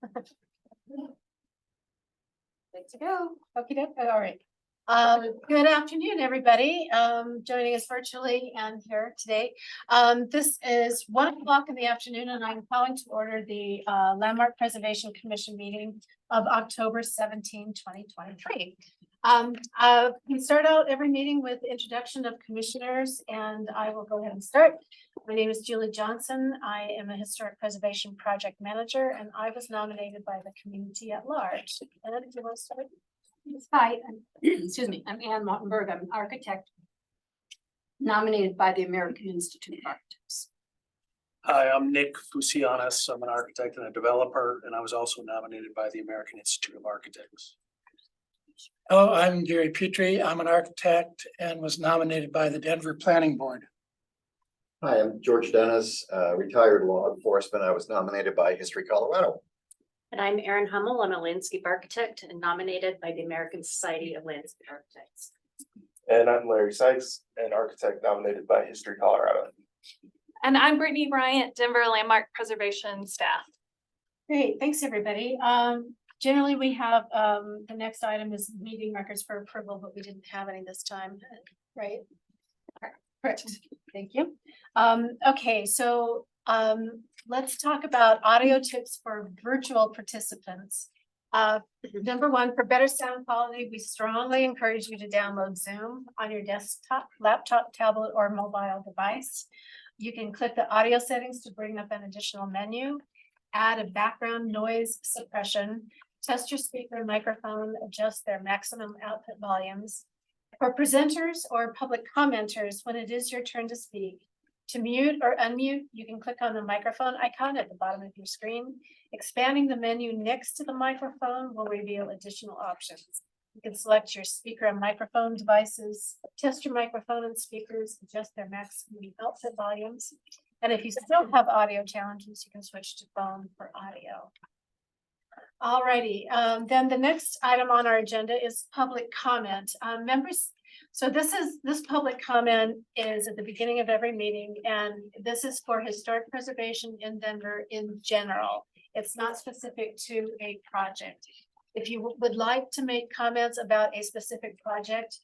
Good to go. Okay, all right. Good afternoon, everybody. Joining us virtually and here today. This is 1 o'clock in the afternoon, and I'm calling to order the Landmark Preservation Commission meeting of October 17, 2023. We start out every meeting with introduction of commissioners, and I will go ahead and start. My name is Julie Johnson. I am a historic preservation project manager, and I was nominated by the community at large. And if you want to start. Hi, excuse me, I'm Ann Mottenberg. I'm an architect nominated by the American Institute of Architects. Hi, I'm Nick Fusianis. I'm an architect and a developer, and I was also nominated by the American Institute of Architects. Hello, I'm Gary Petrie. I'm an architect and was nominated by the Denver Planning Board. Hi, I'm George Dennis, retired law enforcement. I was nominated by History Colorado. And I'm Erin Hummel. I'm a landscape architect and nominated by the American Society of Landscape Architects. And I'm Larry Sykes, an architect nominated by History Colorado. And I'm Brittany Bryant, Denver Landmark Preservation staff. Great, thanks, everybody. Generally, we have the next item is meeting records for approval, but we didn't have any this time, right? Correct. Thank you. Okay, so let's talk about audio tips for virtual participants. Number one, for better sound quality, we strongly encourage you to download Zoom on your desktop, laptop, tablet, or mobile device. You can click the audio settings to bring up an additional menu, add a background noise suppression, test your speaker and microphone, adjust their maximum output volumes. For presenters or public commenters, when it is your turn to speak, to mute or unmute, you can click on the microphone icon at the bottom of your screen. Expanding the menu next to the microphone will reveal additional options. You can select your speaker and microphone devices, test your microphone and speakers, adjust their maximum output volumes. And if you still have audio challenges, you can switch to phone for audio. Alrighty, then the next item on our agenda is public comment. Members, so this public comment is at the beginning of every meeting, and this is for historic preservation in Denver in general. It's not specific to a project. If you would like to make comments about a specific project,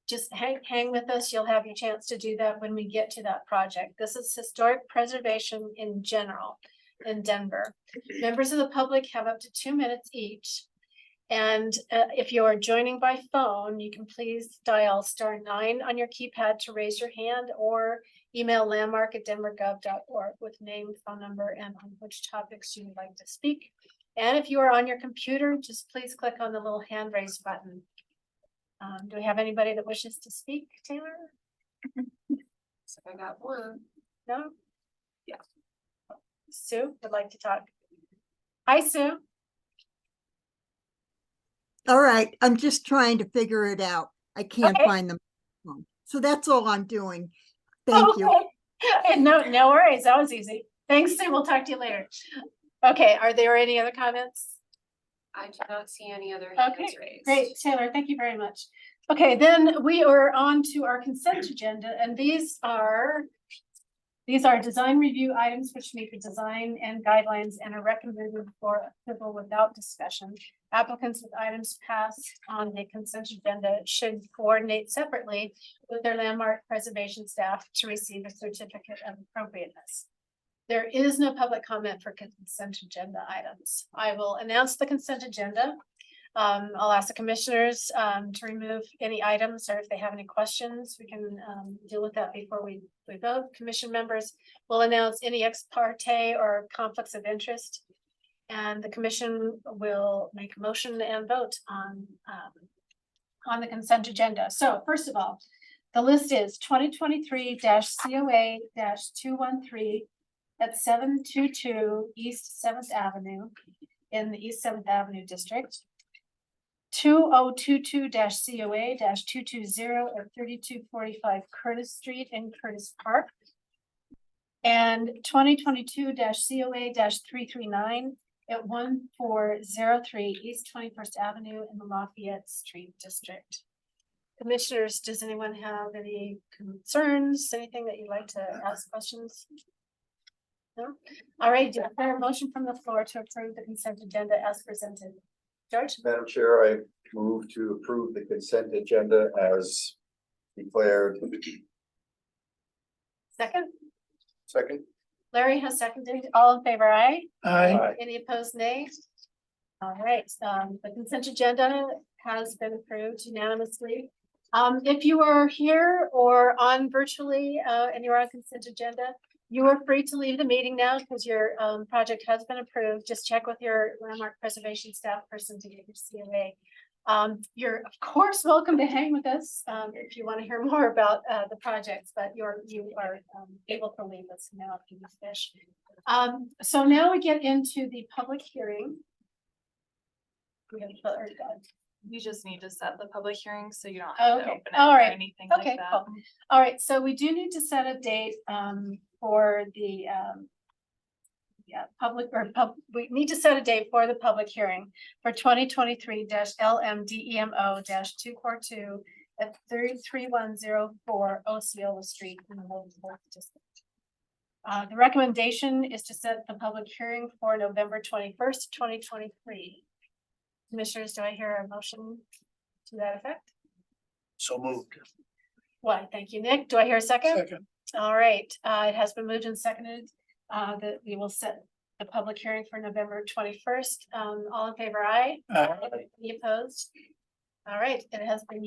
just hang with us. You'll have your chance to do that when we get to that project. This is historic preservation in general in Denver. Members of the public have up to 2 minutes each. And if you are joining by phone, you can please dial *9 on your keypad to raise your hand, or email landmark@denvergov.org with name, phone number, and on which topics you would like to speak. And if you are on your computer, just please click on the little hand raise button. Do we have anybody that wishes to speak, Taylor? So I got one. No? Yeah. Sue would like to talk. Hi, Sue. All right, I'm just trying to figure it out. I can't Okay. find them. So that's all I'm doing. Thank you. Okay. No worries. That was easy. Thanks, Sue. We'll talk to you later. Okay, are there any other comments? I do not see any other hands Okay, raised. great, Taylor. Thank you very much. Okay, then we are on to our consent agenda, and these are design review items which meet the design and guidelines and are recommended for approval without discussion. Applicants with items passed on the consent agenda should coordinate separately with their landmark preservation staff to receive a certificate of appropriateness. There is no public comment for consent agenda items. I will announce the consent agenda. I'll ask the commissioners to remove any items, or if they have any questions, we can deal with that before we vote. Commission members will announce any ex parte or conflicts of interest, and the commission will make a motion and vote on the consent agenda. So first of all, the list is 2023-COA-213 at 722 East 7th Avenue in the East 7th Avenue District. 2022-COA-220 at 3245 Curtis Street in Curtis Park. And 2022-COA-339 at 1403 East 21st Avenue in the Lafayette Street District. Commissioners, does anyone have any concerns, anything that you'd like to ask questions? No? All right, do I hear a motion from the floor to approve the consent agenda as presented? George, Madam Chair, I move to approve the consent agenda as declared. second? Second. Larry has seconded. All in favor, aye? I, Any opposed, nay? All right, the consent agenda has been approved unanimously. If you are here or on virtually, and you're on consent agenda, you are free to leave the meeting now because your, project has been approved. Just check with your landmark preservation staff person to get your COA. You're of course welcome to hang with us, if you want to hear more about, the projects, but you are able to leave us now if you wish. So now we get into the public hearing. We have, We just need to set the public hearing, so you don't have to Okay, open it all or right. anything like Okay, that. cool. All right, so we do need to set a date, for the, we need to set a date for the public hearing for 2023-LMDEMO 242 at 3104 Osceola Street in the Woodland Fourth District. The recommendation is to set the public hearing for November 21st, 2023. Commissioners, do I hear a motion to that effect? So moved. Why, thank you, Nick. Do I hear a second? second, All right, it has been moved and seconded, that we will set the public hearing for November 21st. All in favor, aye? Any opposed? All right, it has been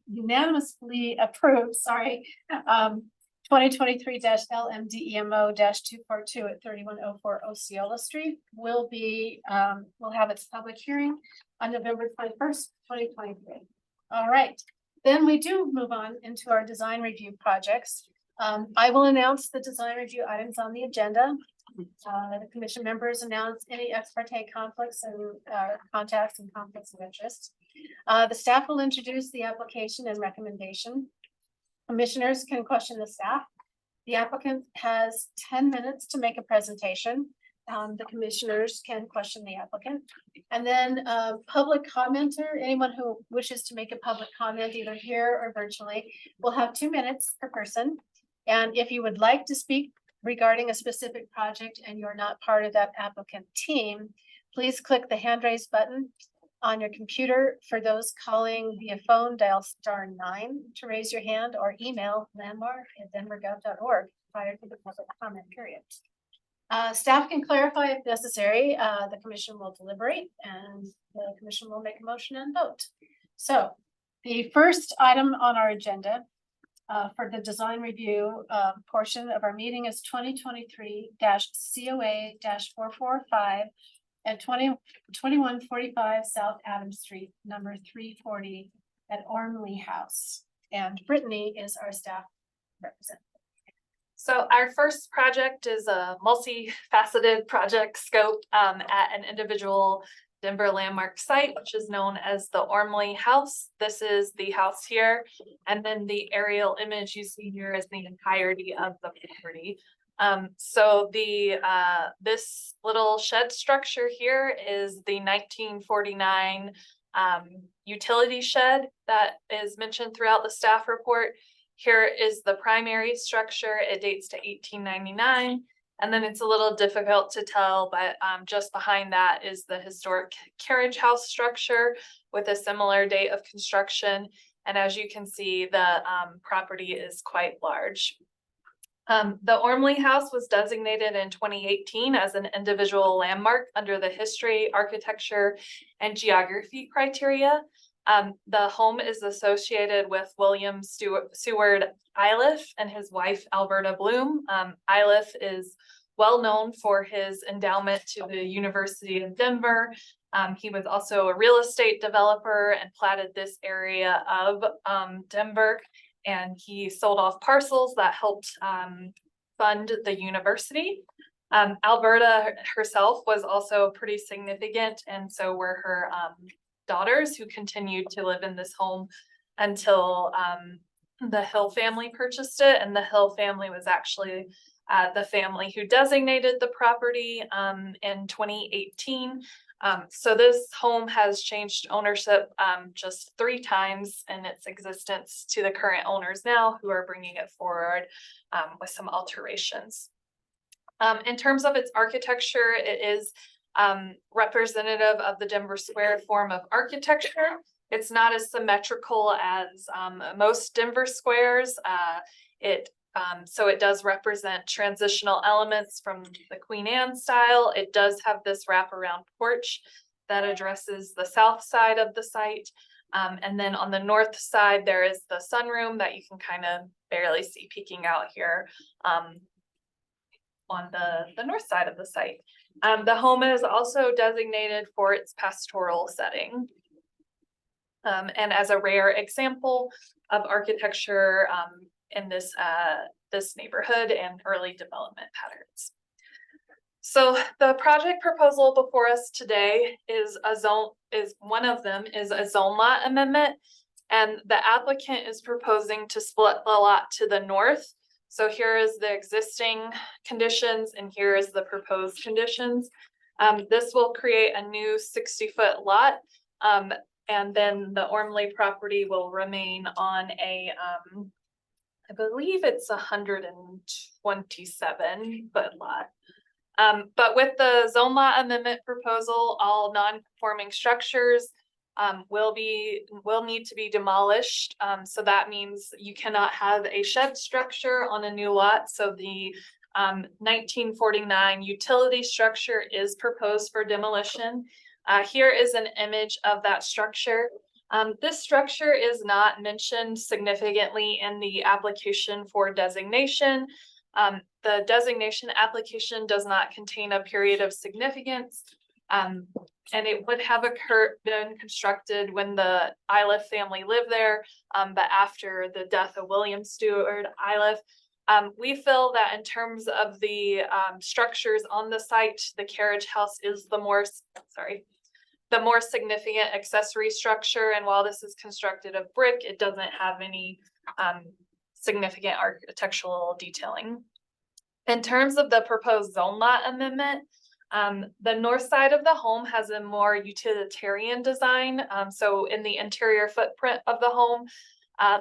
unanimously approved, sorry. 2023-LMDEMO 242 at 3104 Osceola Street will be, will have its public hearing on November 21st, 2023. All right, then we do move on into our design review projects. I will announce the design review items on the agenda. The commission members announce any ex parte conflicts and contacts and conflicts of interest. The staff will introduce the application and recommendation. Commissioners can question the staff. The applicant has 10 minutes to make a presentation. The commissioners can question the applicant. And then public commenter, anyone who wishes to make a public comment either here or virtually, will have 2 minutes per person. And if you would like to speak regarding a specific project and you're not part of that applicant team, please click the hand raise button on your computer. For those calling via phone, dial *9 to raise your hand or email landmark@denvergov.org prior to the public comment period. Staff can clarify if necessary. The commission will deliberate and the commission will make a motion and vote. So the first item on our agenda for the design review portion of our meeting is 2023-COA-445 at 2145 South Adams Street, number 340 at Ormley House. And Brittany is our staff representative. So our first project is a multifaceted project scope at an individual Denver landmark site, which is known as the Ormley House. This is the house here. And then the aerial image you see here is the entirety of the property. So this little shed structure here is the 1949 utility shed that is mentioned throughout the staff report. Here is the primary structure. It dates to 1899. And then it's a little difficult to tell, but just behind that is the historic carriage house structure with a similar date of construction. And as you can see, the property is quite large. The Ormley House was designated in 2018 as an individual landmark under the history, architecture, and geography criteria. The home is associated with William Seward Iliff and his wife, Alberta Bloom. Iliff is well known for his endowment to the University of Denver. He was also a real estate developer and platted this area of Denver. And he sold off parcels that helped fund the university. Alberta herself was also pretty significant, and so were her daughters, who continued to live in this home until the Hill family purchased it. And the Hill family was actually the family who designated the property in 2018. So this home has changed ownership just 3 times in its existence to the current owners now, who are bringing it forward with some alterations. In terms of its architecture, it is representative of the Denver Square form of architecture. It's not as symmetrical as most Denver squares. So it does represent transitional elements from the Queen Anne style. It does have this wraparound porch that addresses the south side of the site. And then on the north side, there is the sunroom that you can kind of barely see peeking out here on the north side of the site. The home is also designated for its pastoral setting. And as a rare example of architecture in this neighborhood and early development patterns. So the project proposal before us today is one of them is a zone lot amendment. And the applicant is proposing to split the lot to the north. So here is the existing conditions and here is the proposed conditions. This will create a new 60-foot lot. And then the Ormley property will remain on a, I believe it's 127-foot lot. But with the zone lot amendment proposal, all non-conforming structures will need to be demolished. So that means you cannot have a shed structure on a new lot. So the 1949 utility structure is proposed for demolition. Here is an image of that structure. This structure is not mentioned significantly in the application for designation. The designation application does not contain a period of significance. And it would have been constructed when the Iliff family lived there, but after the death of William Stewart Iliff. We feel that in terms of the structures on the site, the carriage house is the more significant accessory structure. And while this is constructed of brick, it doesn't have any significant architectural detailing. In terms of the proposed zone lot amendment, the north side of the home has a more utilitarian design. So in the interior footprint of the home,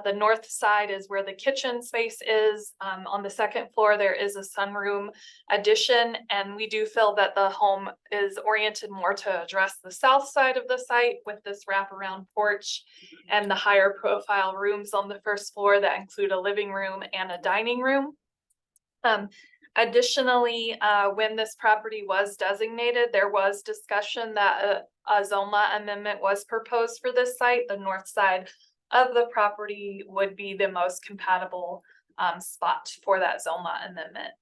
the north side is where the kitchen space is. On the second floor, there is a sunroom addition, and we do feel that the home is oriented more to address the south side of the site with this wraparound porch and the higher profile rooms on the first floor that include a living room and a dining room. Additionally, when this property was designated, there was discussion that a zone lot amendment was proposed for this site. The north side of the property would be the most compatible spot for that zone lot amendment.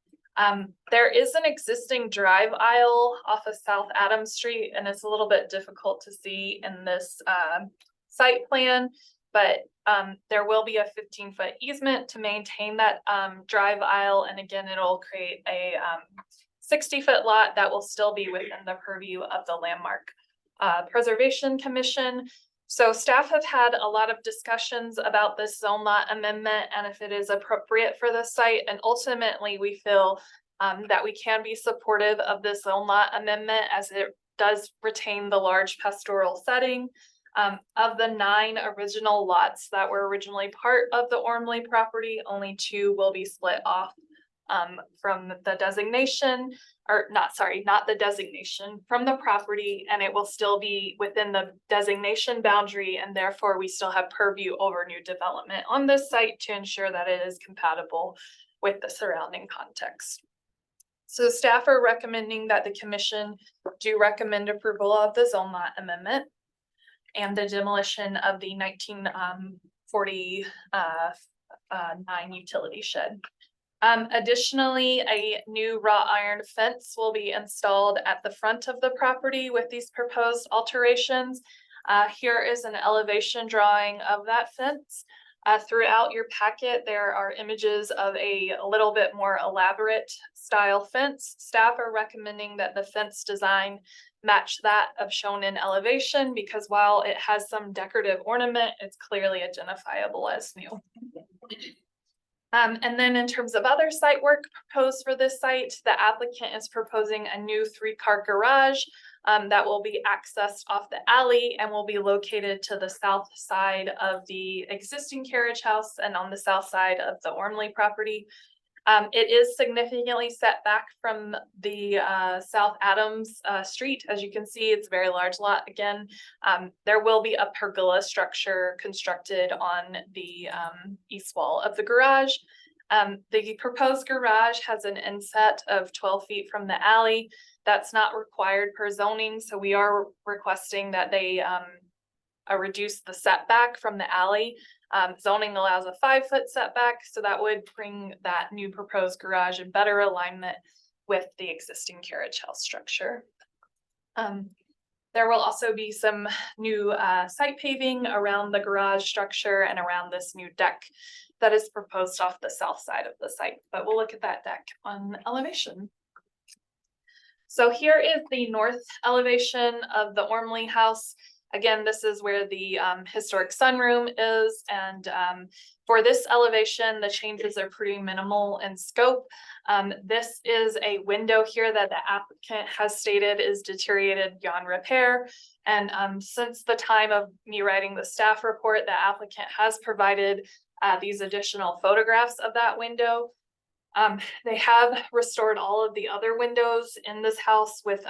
There is an existing drive aisle off of South Adams Street, and it's a little bit difficult to see in this site plan, but there will be a 15-foot easement to maintain that drive aisle. And again, it'll create a 60-foot lot that will still be within the purview of the Landmark Preservation Commission. So staff have had a lot of discussions about this zone lot amendment and if it is appropriate for the site. And ultimately, we feel that we can be supportive of this zone lot amendment as it does retain the large pastoral setting. Of the 9 original lots that were originally part of the Ormley property, only 2 will be split off from the designation, or not the designation, from the property, and it will still be within the designation boundary, and therefore we still have purview over new development on this site to ensure that it is compatible with the surrounding context. So staff are recommending that the commission do recommend approval of the zone lot amendment and the demolition of the 1949 utility shed. Additionally, a new wrought iron fence will be installed at the front of the property with these proposed alterations. Here is an elevation drawing of that fence. Throughout your packet, there are images of a little bit more elaborate style fence. Staff are recommending that the fence design match that of shown in elevation, because while it has some decorative ornament, it's clearly identifiable as new. And then in terms of other site work proposed for this site, the applicant is proposing a new 3-car garage that will be accessed off the alley and will be located to the south side of the existing carriage house and on the south side of the Ormley property. It is significantly set back from the South Adams Street. As you can see, it's a very large lot again. There will be a pergola structure constructed on the east wall of the garage. The proposed garage has an inset of 12 feet from the alley. That's not required per zoning, so we are requesting that they reduce the setback from the alley. Zoning allows a 5-foot setback, so that would bring that new proposed garage in better alignment with the existing carriage house structure. There will also be some new site paving around the garage structure and around this new deck that is proposed off the south side of the site, but we'll look at that deck on elevation. So here is the north elevation of the Ormley house. Again, this is where the historic sunroom is, and for this elevation, the changes are pretty minimal in scope. This is a window here that the applicant has stated is deteriorated beyond repair. And since the time of me writing the staff report, the applicant has provided these additional photographs of that window. They have restored all of the other windows in this house with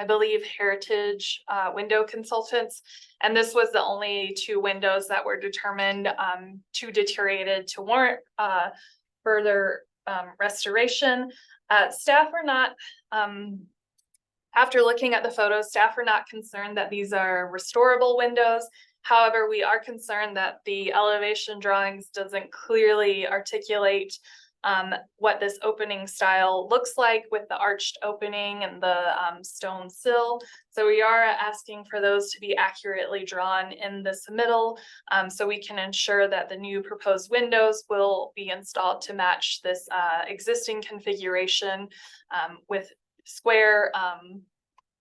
I believe Heritage window consultants. And this was the only 2 windows that were determined too deteriorated to warrant further restoration. Staff are not, after looking at the photos, staff are not concerned that these are restorable windows. However, we are concerned that the elevation drawings doesn't clearly articulate what this opening style looks like with the arched opening and the stone sill. So we are asking for those to be accurately drawn in the submittal, so we can ensure that the new proposed windows will be installed to match this existing configuration with square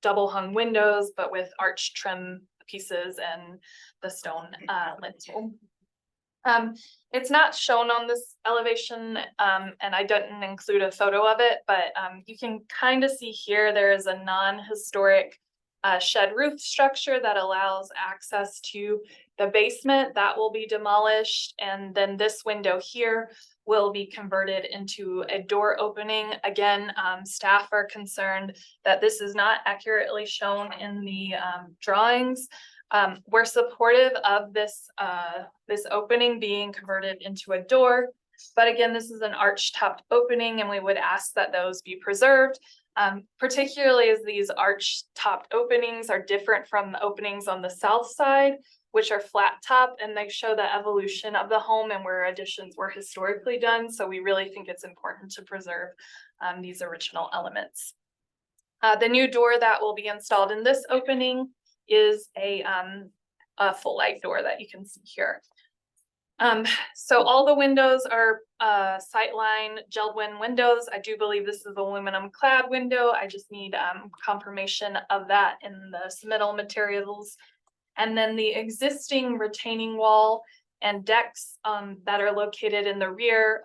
double hung windows, but with arched trim pieces and the stone lintel. It's not shown on this elevation, and I didn't include a photo of it, but you can kind of see here there is a non-historic shed roof structure that allows access to the basement that will be demolished, and then this window here will be converted into a door opening. Again, staff are concerned that this is not accurately shown in the drawings. We're supportive of this opening being converted into a door, but again, this is an arch-topped opening, and we would ask that those be preserved, particularly as these arch-topped openings are different from the openings on the south side, which are flat top, and they show the evolution of the home and where additions were historically done. So we really think it's important to preserve these original elements. The new door that will be installed in this opening is a full light door that you can see here. So all the windows are sightline JELD-WIN windows. I do believe this is aluminum clad window. I just need confirmation of that in the submittal materials. And then the existing retaining wall and decks that are located in the rear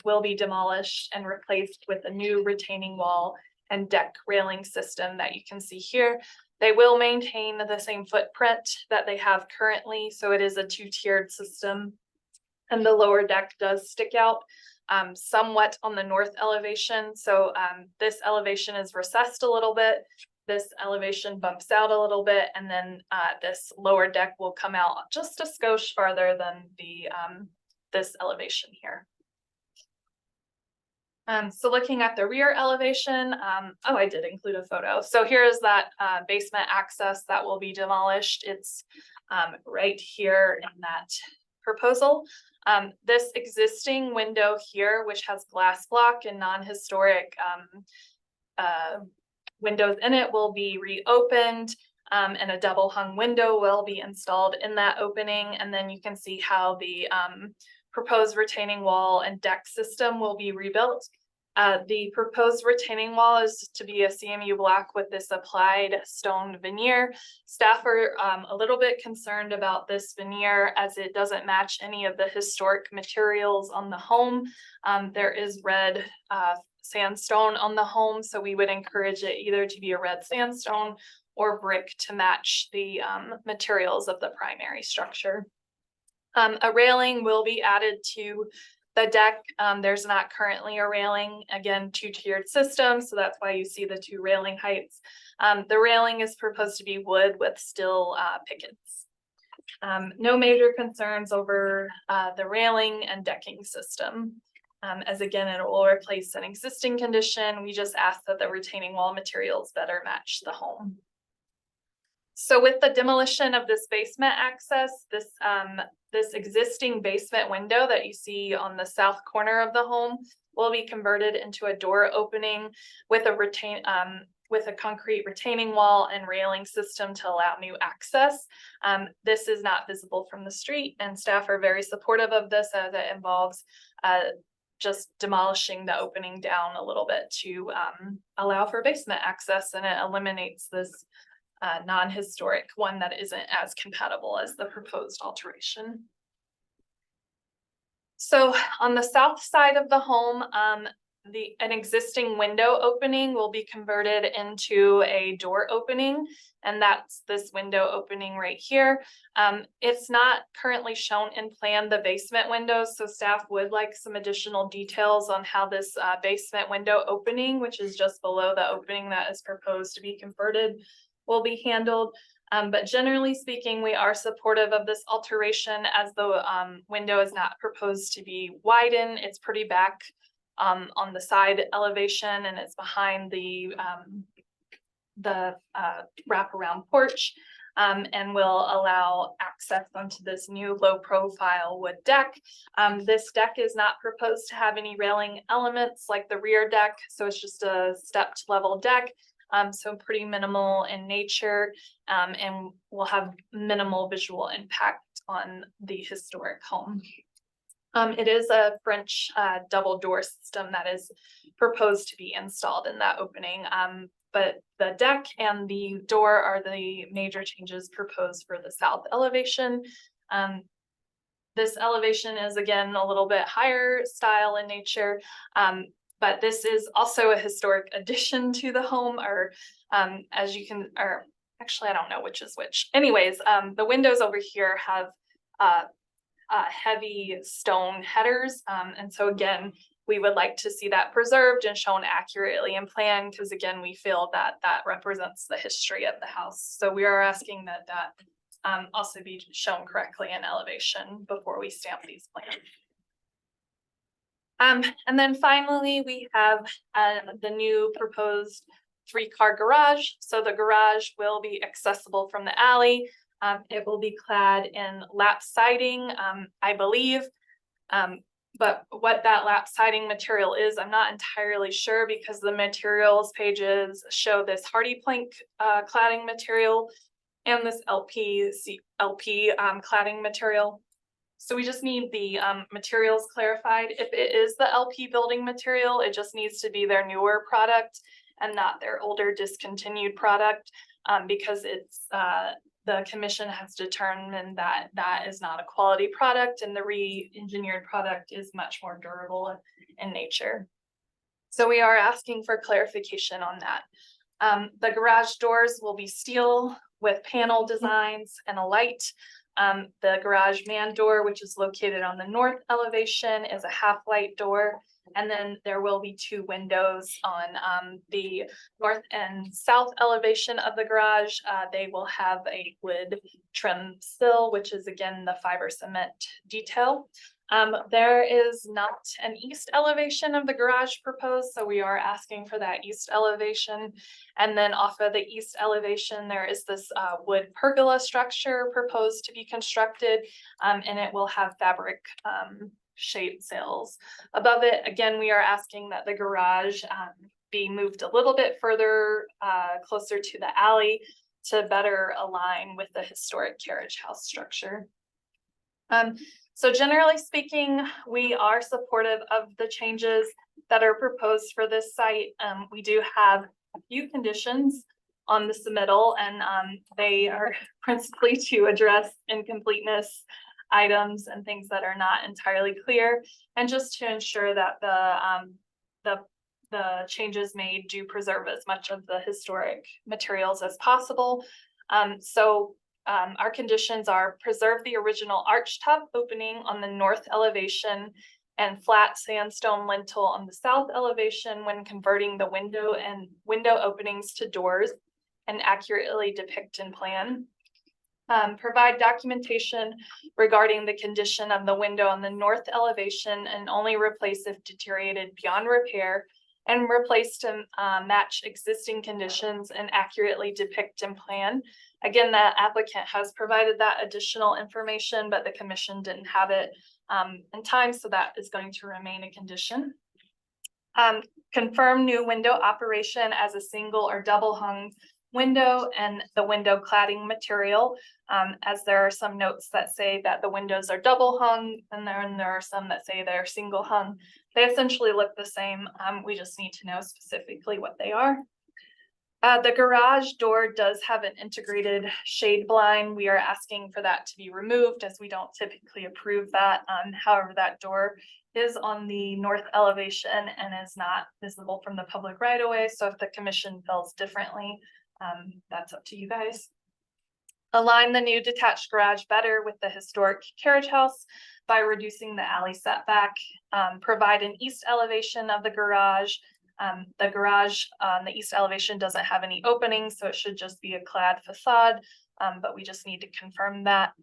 will be demolished and replaced with a new retaining wall and deck railing system that you can see here. They will maintain the same footprint that they have currently, so it is a 2-tiered system. And the lower deck does stick out somewhat on the north elevation. So this elevation is recessed a little bit. This elevation bumps out a little bit, and then this lower deck will come out just a skosh farther than the this elevation here. So looking at the rear elevation, oh, I did include a photo. So here's that basement access that will be demolished. It's right here in that proposal. This existing window here, which has glass block and non-historic windows in it, will be reopened, and a double hung window will be installed in that opening. And then you can see how the proposed retaining wall and deck system will be rebuilt. The proposed retaining wall is to be a CMU block with this applied stone veneer. Staff are a little bit concerned about this veneer as it doesn't match any of the historic materials on the home. There is red sandstone on the home, so we would encourage it either to be a red sandstone or brick to match the materials of the primary structure. A railing will be added to The deck, there's not currently a railing, again, two-tiered system, so that's why you see the two railing heights. The railing is proposed to be wood with steel pickets. No major concerns over the railing and decking system. As again, it will replace an existing condition. We just ask that the retaining wall materials better match the home. So with the demolition of this basement access, this existing basement window that you see on the south corner of the home will be converted into a door opening with a concrete retaining wall and railing system to allow new access. This is not visible from the street, and staff are very supportive of this as it involves just demolishing the opening down a little bit to allow for basement access, and it eliminates this non-historic one that isn't as compatible as the proposed alteration. So on the south side of the home, an existing window opening will be converted into a door opening, and that's this window opening right here. It's not currently shown in plan, the basement windows, so staff would like some additional details on how this basement window opening, which is just below the opening that is proposed to be converted, will be handled. But generally speaking, we are supportive of this alteration as the window is not proposed to be widened. It's pretty back on the side elevation, and it's behind the wraparound porch, and will allow access onto this new low profile wood deck. This deck is not proposed to have any railing elements like the rear deck, so it's just a stepped level deck. So pretty minimal in nature, and will have minimal visual impact on the historic home. It is a French double door system that is proposed to be installed in that opening, but the deck and the door are the major changes proposed for the south elevation. This elevation is again a little bit higher style in nature, but this is also a historic addition to the home, or as you can, or actually I don't know which is which. Anyways, the windows over here have heavy stone headers, and so again, we would like to see that preserved and shown accurately in plan, because again, we feel that that represents the history of the house. So we are asking that that also be shown correctly in elevation before we stamp these plans. And then finally, we have the new proposed 3-car garage. So the garage will be accessible from the alley. It will be clad in lap siding, I believe. But what that lap siding material is, I'm not entirely sure, because the materials pages show this hardy plank cladding material and this LP cladding material. So we just need the materials clarified. If it is the LP building material, it just needs to be their newer product and not their older discontinued product, because it's the commission has determined that that is not a quality product, and the re-engineered product is much more durable in nature. So we are asking for clarification on that. The garage doors will be steel with panel designs and a light. The garage man door, which is located on the north elevation, is a half light door. And then there will be 2 windows on the north and south elevation of the garage. They will have a wood trim sill, which is again the fiber cement detail. There is not an east elevation of the garage proposed, so we are asking for that east elevation. And then off of the east elevation, there is this wood pergola structure proposed to be constructed, and it will have fabric shade sails above it. Again, we are asking that the garage be moved a little bit further closer to the alley to better align with the historic carriage house structure. So generally speaking, we are supportive of the changes that are proposed for this site. We do have a few conditions on the submittal, and they are principally to address incompleteness items and things that are not entirely clear, and just to ensure that the changes made do preserve as much of the historic materials as possible. Our conditions are: preserve the original arch top opening on the north elevation and flat sandstone lintel on the south elevation when converting the window and window openings to doors and accurately depict in plan. Provide documentation regarding the condition of the window on the north elevation and only replace if deteriorated beyond repair, and replace to match existing conditions and accurately depict in plan. Again, the applicant has provided that additional information, but the commission didn't have it in time, so that is going to remain a condition. Confirm new window operation as a single or double hung window and the window cladding material, as there are some notes that say that the windows are double hung, and then there are some that say they're single hung. They essentially look the same. We just need to know specifically what they are. The garage door does have an integrated shade blind. We are asking for that to be removed as we don't typically approve that. However, that door is on the north elevation and is not visible from the public right of way. So if the commission feels differently, that's up to you guys. Align the new detached garage better with the historic carriage house by reducing the alley setback. Provide an east elevation of the garage. The garage on the east elevation doesn't have any openings, so it should just be a clad facade, but we just need to confirm that.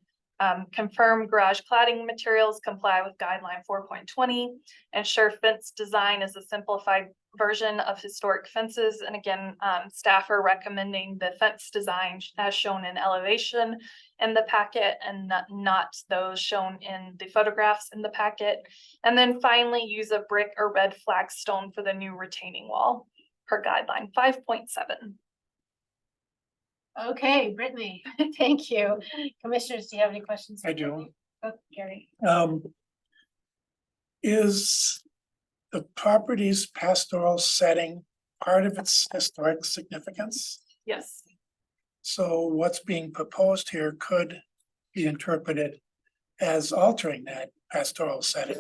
Confirm garage cladding materials comply with guideline 4.20. Ensure fence design is a simplified version of historic fences. And again, staff are recommending the fence design as shown in elevation in the packet and not those shown in the photographs in the packet. And then finally, use a brick or red flagstone for the new retaining wall per guideline 5.7. Okay, Brittany, thank you. Commissioners, do you have any questions? I do. Oh, Gary. Is the property's pastoral setting part of its historic significance? Yes. So what's being proposed here could be interpreted as altering that pastoral setting.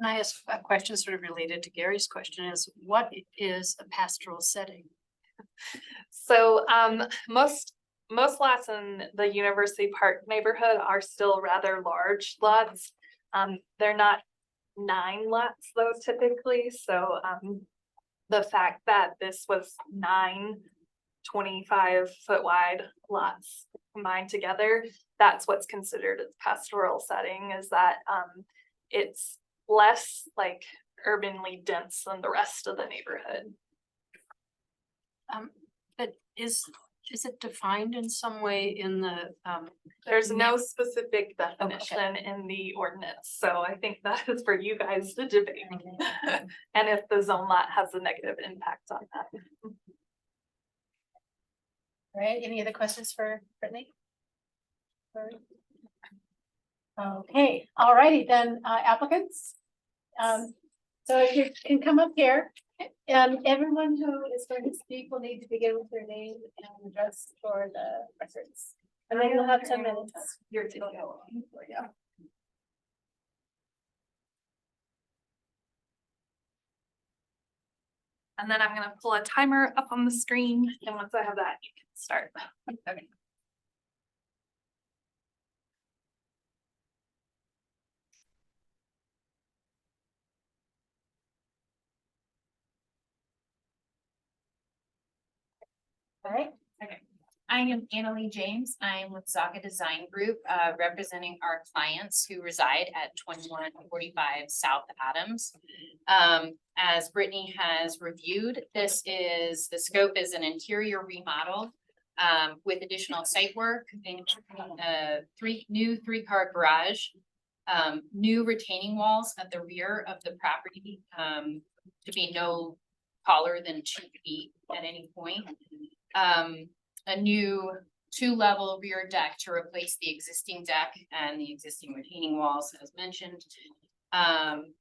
Can I ask a question sort of related to Gary's question is what is a pastoral setting? So most lots in the University Park neighborhood are still rather large lots. They're not 9 lots though typically. So the fact that this was 9 25-foot wide lots combined together, that's what's considered a pastoral setting, is that it's less like urbanly dense than the rest of the neighborhood. But is it defined in some way in the There's no specific definition in the ordinance, so I think that is for you guys to debate. And if the zone lot has a negative impact on that. All right, any other questions for Brittany? Okay, all righty then, applicants. So if you can come up here, and everyone who is going to speak will need to begin with their name and address for the records. And then you'll have 10 minutes. You're taking it. Yeah. And then I'm gonna pull a timer up on the screen, and once I have that, you can start. Okay. All right. I am Annalee James. I'm with Zaga Design Group, representing our clients who reside at 2145 South Adams. As Brittany has reviewed, the scope is an interior remodel with additional site work, new three-car garage, new retaining walls at the rear of the property to be no taller than 2 feet at any point. A new 2-level rear deck to replace the existing deck and the existing retaining walls as mentioned. And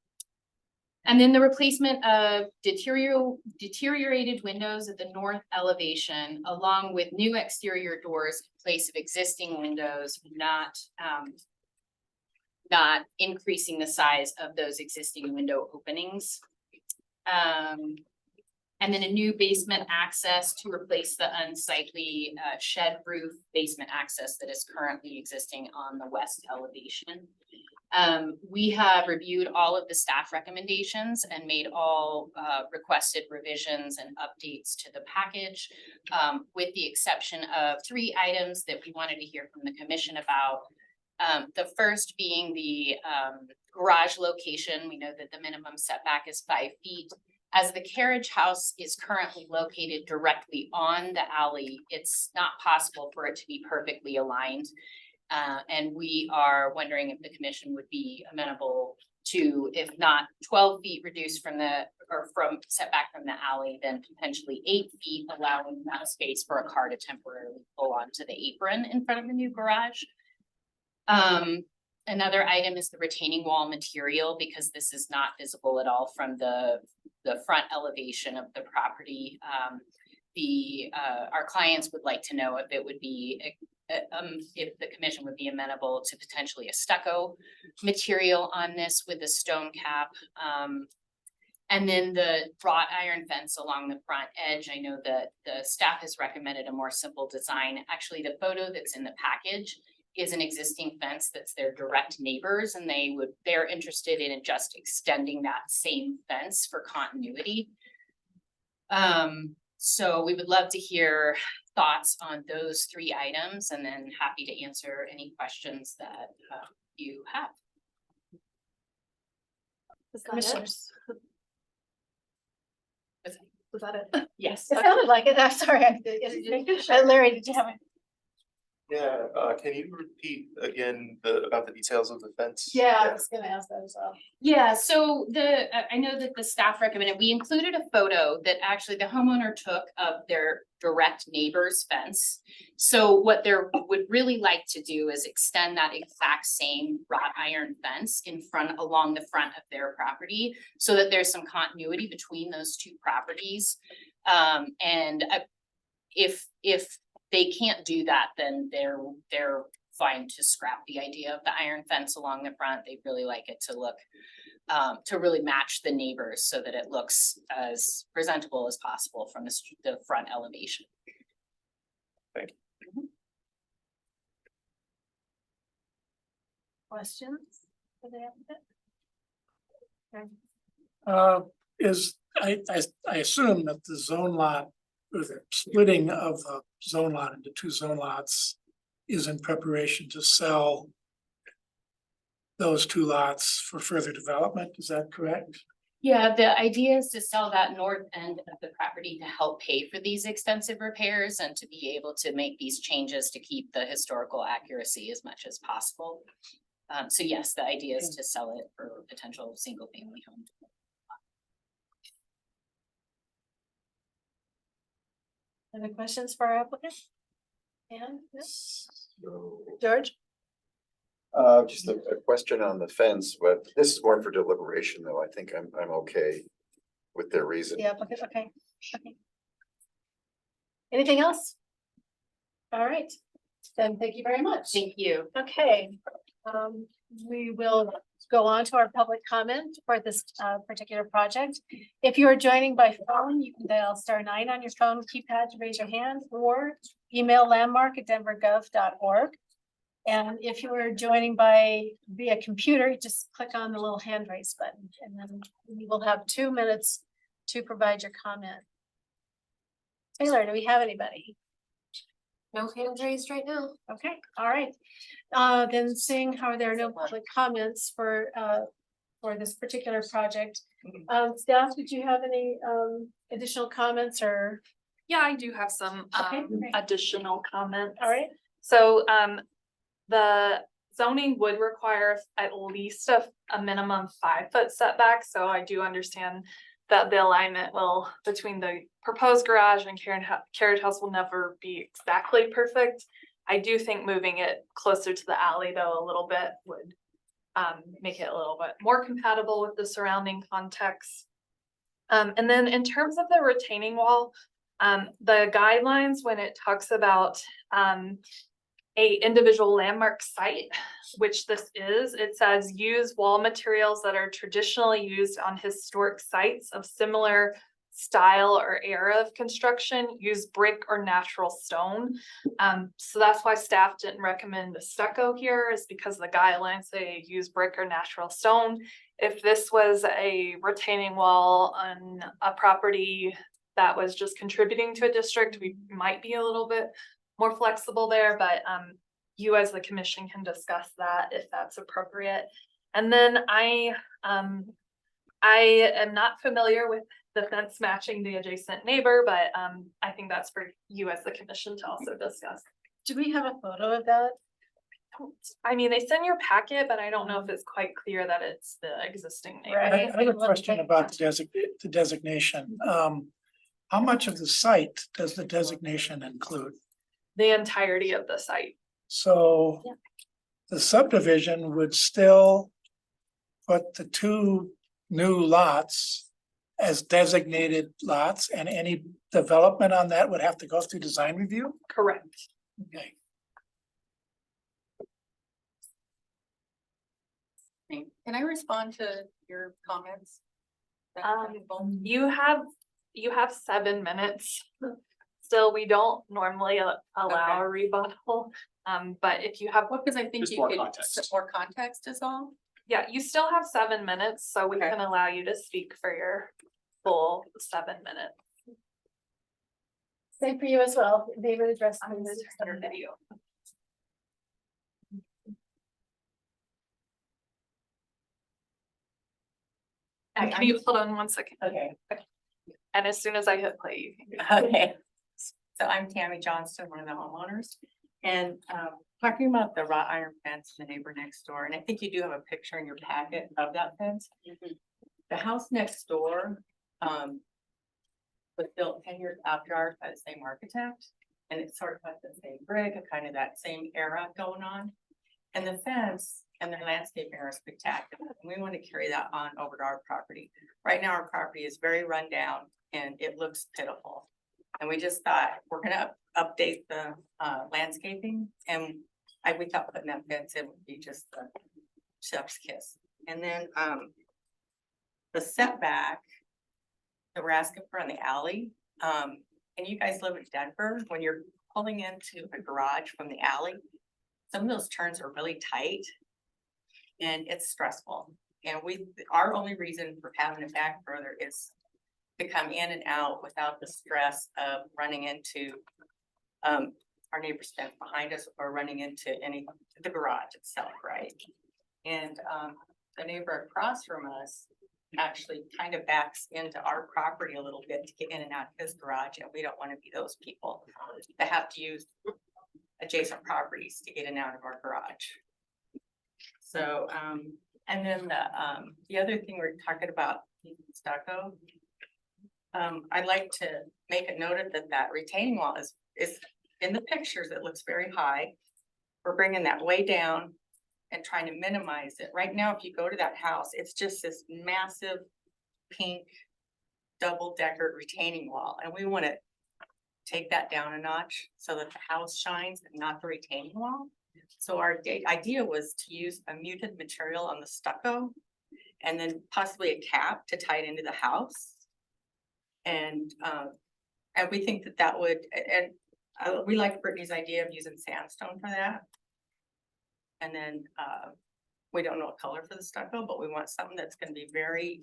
then the replacement of deteriorated windows at the north elevation, along with new exterior doors in place of existing windows, not increasing the size of those existing window openings. And then a new basement access to replace the unsightly shed roof basement access that is currently existing on the west elevation. We have reviewed all of the staff recommendations and made all requested revisions and updates to the package, with the exception of 3 items that we wanted to hear from the commission about. The first being the garage location. We know that the minimum setback is 5 feet. As the carriage house is currently located directly on the alley, it's not possible for it to be perfectly aligned. And we are wondering if the commission would be amenable to, if not 12 feet reduced from from setback from the alley, then potentially 8 feet, allowing enough space for a car to temporarily pull onto the apron in front of the new garage. Another item is the retaining wall material, because this is not visible at all from the front elevation of the property. Our clients would like to know if it would be, if the commission would be amenable to potentially a stucco material on this with a stone cap. And then the wrought iron fence along the front edge. I know that the staff has recommended a more simple design. Actually, the photo that's in the package is an existing fence that's their direct neighbors, and they're interested in just extending that same fence for continuity. So we would love to hear thoughts on those 3 items, and then happy to answer any questions that you have. Is that it? Commissioners. Was that it? Yes. It sounded like it. I'm sorry. Larry, did you have it? Yeah, can you repeat again about the details of the fence? Yeah, I was gonna ask that as well. Yeah, so I know that the staff recommended, we included a photo that actually the homeowner took of their direct neighbor's fence. So what they would really like to do is extend that exact same wrought iron fence along the front of their property, so that there's some continuity between those 2 properties. And if they can't do that, then they're fine to scrap the idea of the iron fence along the front. They'd really like it to look, to really match the neighbors, so that it looks as presentable as possible from the front elevation. Thank you. Questions for the applicant? I assume that the zone lot, or the splitting of the zone lot into 2 zone lots is in preparation to sell those 2 lots for further development. Is that correct? Yeah, the idea is to sell that north end of the property to help pay for these extensive repairs and to be able to make these changes to keep the historical accuracy as much as possible. So yes, the idea is to sell it for a potential single family home. Any questions for our applicant? And So, George? just a question on the fence, but this is more for deliberation, though. I think I'm okay with their reason. The applicant, okay. Anything else? All right, then thank you very much. Thank you. Okay, we will go on to our public comment for this particular project. If you are joining by phone, you can dial *9 on your phone keypad to raise your hand, or email landmark@denvergov.org. And if you are joining via computer, just click on the little hand raise button, and then you will have 2 minutes to provide your comment. Taylor, do we have anybody? No hands raised right now. Okay, all right. Then seeing how there are no public comments for this particular project. Staff, did you have any additional comments or? Yeah, I do have some Okay, great. additional comments. All right, So the zoning would require at least a minimum 5-foot setback, so I do understand that the alignment between the proposed garage and carriage house will never be exactly perfect. I do think moving it closer to the alley though a little bit would make it a little bit more compatible with the surrounding context. And then in terms of the retaining wall, the guidelines, when it talks about a individual landmark site, which this is, it says use wall materials that are traditionally used on historic sites of similar style or era of construction use brick or natural stone. So that's why staff didn't recommend the stucco here, is because the guidelines say use brick or natural stone. If this was a retaining wall on a property that was just contributing to a district, we might be a little bit more flexible there, but you as the commission can discuss that if that's appropriate. And then I am not familiar with the fence matching the adjacent neighbor, but I think that's for you as the commission to also discuss. Do we have a photo of that? I mean, they send your packet, but I don't know if it's quite clear that it's the existing neighbor. Right. I have a question about the designation. How much of the site does the designation include? The entirety of the site. So Yeah. the subdivision would still put the two new lots as designated lots, and any development on that would have to go through design review? Correct. Okay. Can I respond to your comments? You have 7 minutes. Still, we don't normally allow a rebuttal, but if you have, Well, because I think Just you more could, context. more context is all. yeah, you still have 7 minutes, so we Okay. can allow you to speak for your full 7 minutes. Same for you as well. David addressed. I'm gonna turn your video. And can you hold on 1 second? Okay, And as soon as I hit play, you can go. okay. So I'm Tammy Johnston, one of the homeowners, and talking about the wrought iron fence, the neighbor next door, and I think you do have a picture in your packet of that fence. The house next door, was built 10 years after ours by the same architect, and it's sort of like the same brick, a kind of that same era going on. And the fence and the landscaping are spectacular, and we want to carry that on over to our property. Right now, our property is very run down and it looks pitiful. And we just thought, we're gonna update the landscaping, and we thought putting that fence in would be just the chef's kiss. And then the setback that we're asking for in the alley, and you guys live in Denver, when you're pulling into a garage from the alley, some of those turns are really tight and it's stressful. And our only reason for having it back further is to come in and out without the stress of running into our neighbor's fence behind us or running into the garage itself, right? And the neighbor across from us actually kind of backs into our property a little bit to get in and out of his garage, and we don't want to be those people that have to use adjacent properties to get in and out of our garage. So, and then the other thing we're talking about, stucco. I'd like to make it noted that that retaining wall is in the pictures, it looks very high. We're bringing that way down and trying to minimize it. Right now, if you go to that house, it's just this massive pink double-decker retaining wall, and we want to take that down a notch so that the house shines and not the retaining wall. So our idea was to use a muted material on the stucco and then possibly a cap to tie it into the house. And we think that would, and we like Brittany's idea of using sandstone for that. And then we don't know what color for the stucco, but we want something that's going to be very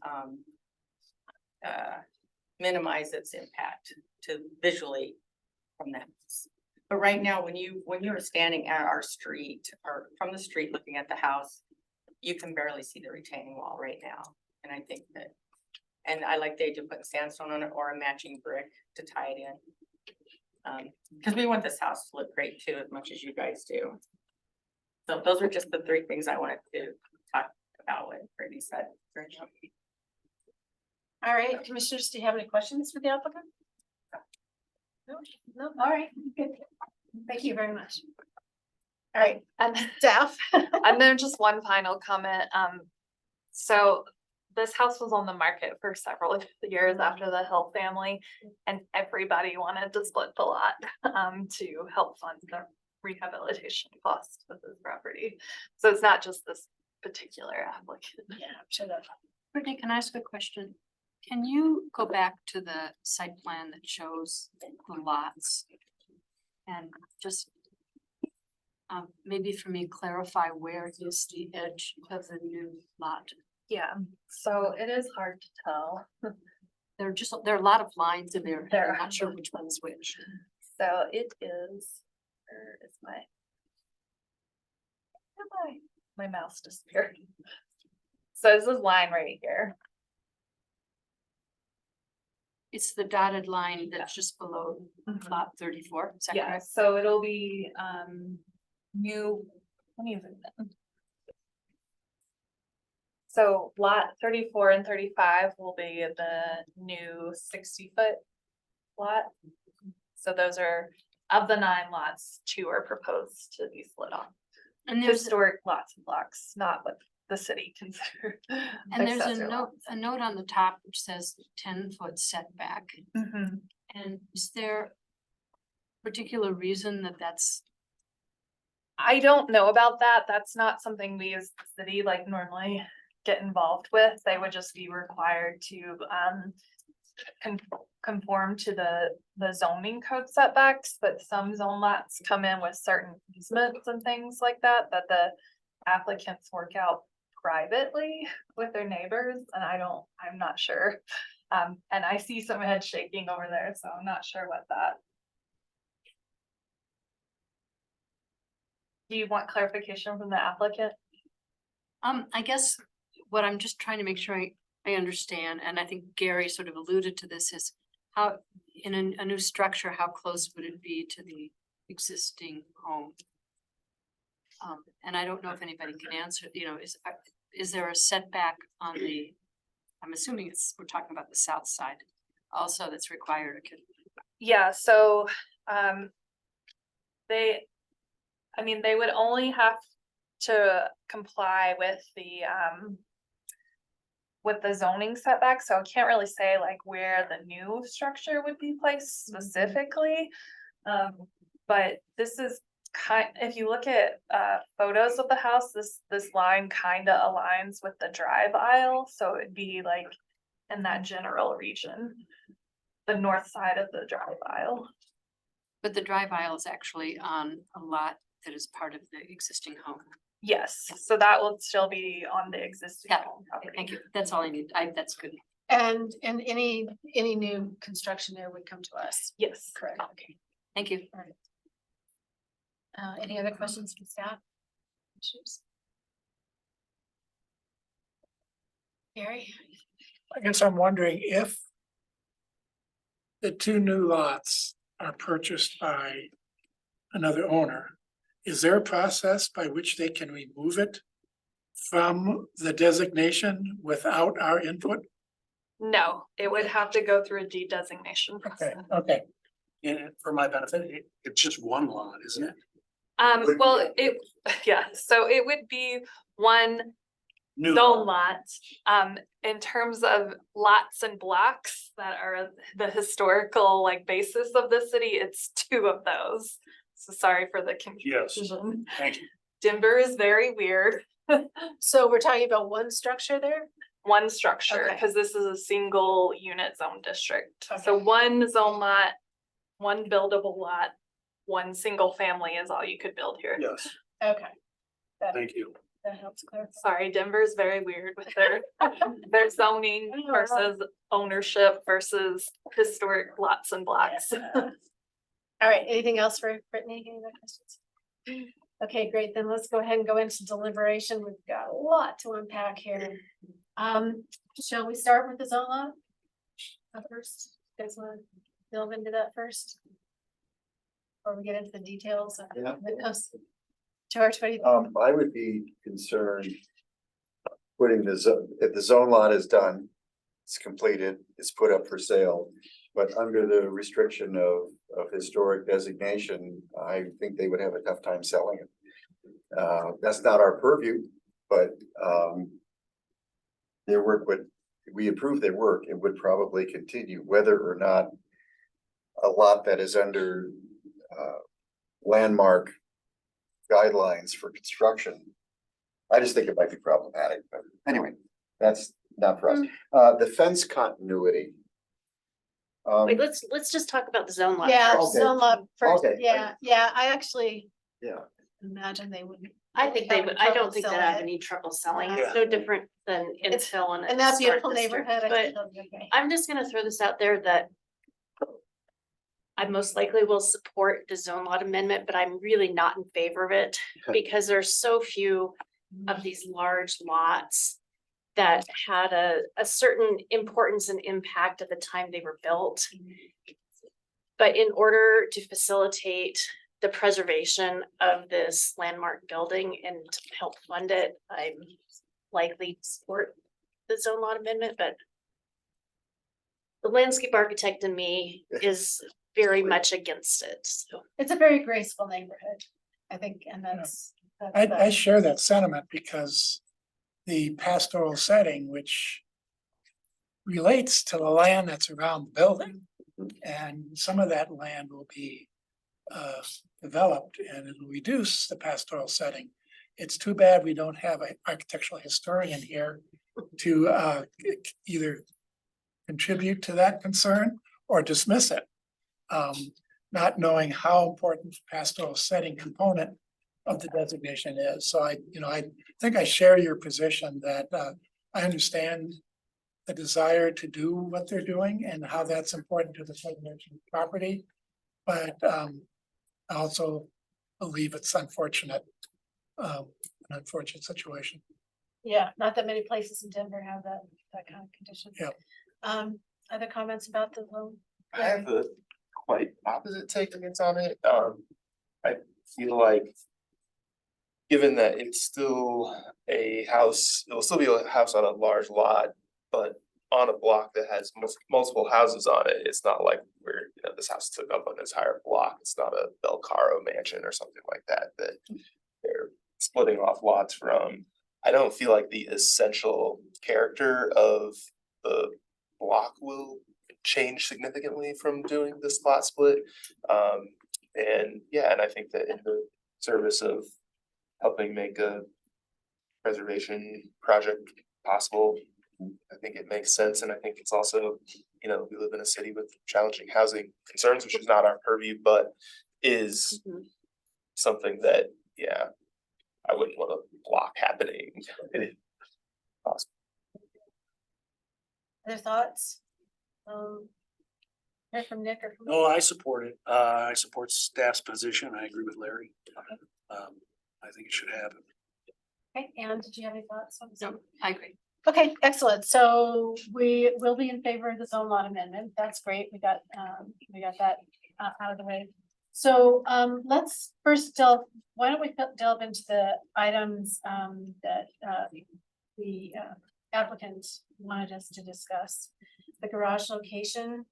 minimize its impact to visually from that. But right now, when you're standing at our street or from the street looking at the house, you can barely see the retaining wall right now. And I think that, and I like the idea of putting sandstone on it or a matching brick to tie it in. Because we want this house to look great too, as much as you guys do. So those are just the 3 things I wanted to talk about what Brittany said. All right, commissioners, do you have any questions for the applicant? No, all right, good. Thank you very much. All right, And staff. and then just one final comment. So this house was on the market for several years after the Hill family, and everybody wanted to split the lot to help fund the rehabilitation cost of this property. So it's not just this particular applicant. Yeah, I'm sure that. Brittany, can I ask a question? Can you go back to the site plan that shows the lots? And just maybe for me, clarify where is the edge of the new lot? Yeah, so it is hard to tell. There are a lot of lines in there. There I'm are. not sure which one's which. So it is, where is my mouse disappeared. So this is line right here. It's the dotted line that's just below lot 34. Is that Yeah, correct? so it'll be new, let me zoom in. So lot 34 and 35 will be the new 60-foot lot. So those are, of the 9 lots, 2 are proposed to be split off. And there's Historic lots and blocks, not what the city considered. and there's a accessory note lots. on the top which says 10-foot setback. Mhm. And is there particular reason that that's? I don't know about that. That's not something we as the city like normally get involved with. They would just be required to conform to the zoning code setbacks, but some zone lots come in with certain easements and things like that the applicants work out privately with their neighbors, and I'm not sure. And I see some head shaking over there, so I'm not sure what that. Do you want clarification from the applicant? I guess what I'm just trying to make sure I understand, and I think Gary sort of alluded to this, is how in a new structure, how close would it be to the existing home? And I don't know if anybody can answer, is there a setback on the, I'm assuming we're talking about the south side also that's required? Yeah, so, they would only have to comply with the zoning setback, so I can't really say like where the new structure would be placed specifically. But this is if you look at photos of the house, this line kind of aligns with the drive aisle, so it'd be like in that general region, the north side of the drive aisle. But the drive aisle is actually on a lot that is part of the existing home. Yes, so that will still be on the existing Yeah, home property. thank you. That's all I need. That's good. And any new construction there would come to us. Yes. Correct. Okay. Thank you. Any other questions from staff? Issues? Gary? I guess I'm wondering if the 2 new lots are purchased by another owner, is there a process by which they can remove it from the designation without our input? No, it would have to go through a deed designation process. Okay. And for my benefit, it's just one lot, isn't it? Well, so it would be one New zone lot. lot. In terms of lots and blocks that are the historical like basis of the city, it's 2 of those. So sorry for the Yes, confusion. thank you. Denver is very weird. So we're talking about one structure there? One structure, Okay. because this is a single unit zone district. So one zone lot, one buildable lot, one single family is all you could build here. Yes, Okay. thank you. That helps clarify. Sorry, Denver's very weird with their zoning versus ownership versus historic lots and blocks. All right, anything else for Brittany? Any other questions? Okay, great. Then let's go ahead and go into deliberation. We've got a lot to unpack here. Shall we start with the zone lot? First, you guys want to delve into that first? Before we get into the details of Yeah. when it comes to our 20. I would be concerned putting if the zone lot is done, it's completed, it's put up for sale. But under the restriction of historic designation, I think they would have a tough time selling it. That's not our purview, but their work we approve their work, it would probably continue whether or not a lot that is under landmark guidelines for construction. I just think it might be problematic, but anyway, that's not for us. The fence continuity. Wait, let's just talk about the zone lot. Yeah, first. Okay. zone lot first, Okay. yeah, I actually Yeah. imagine they wouldn't. I think they have would, I trouble don't think they'd selling have it. any trouble selling. Yeah. It's no different than It's- infill and. In that historic beautiful district, neighborhood. I But think they'll be okay. I'm just gonna throw this out there that I most likely will support the zone lot amendment, but I'm really not in favor of it because there's so few of these large lots that had a certain importance and impact at the time they were built. But in order to facilitate the preservation of this landmark building and help fund it, I'm likely to support the zone lot amendment, but the landscape architect in me is very much against it, so. It's a very graceful neighborhood, I think, and that's. I share that sentiment because the pastoral setting, which relates to the land that's around the building, and some of that land will be developed and it'll reduce the pastoral setting. It's too bad we don't have an architectural historian here to either contribute to that concern or dismiss it. Not knowing how important the pastoral setting component of the designation is. So I think I share your position that I understand the desire to do what they're doing and how that's important to the preservation of property. But I also believe it's unfortunate, an unfortunate situation. Yeah, not that many places in Denver have that kind of condition. Yeah. Other comments about the loan? I have a quite opposite take on it. I feel like, given that it's still a house, it will still be a house on a large lot, but on a block that has multiple houses on it. It's not like where, this house took up an entire block. It's not a Belcaro mansion or something like that they're splitting off lots from. I don't feel like the essential character of the block will change significantly from doing this lot split. And I think that in the service of helping make a preservation project possible, I think it makes sense. And I think it's also, we live in a city with challenging housing concerns, which is not our purview, but is something that, I wouldn't want to block happening. Possible. Other thoughts? Hear from Nick or from? No, I support it. I support staff's position. I agree with Larry. I think it should happen. Okay, Anne, did you have any thoughts? on this? No, I agree. Okay, excellent. So we will be in favor of the zone lot amendment. That's great. We got that out of the way. So let's first why don't we delve into the items that the applicant wanted us to discuss. The garage location,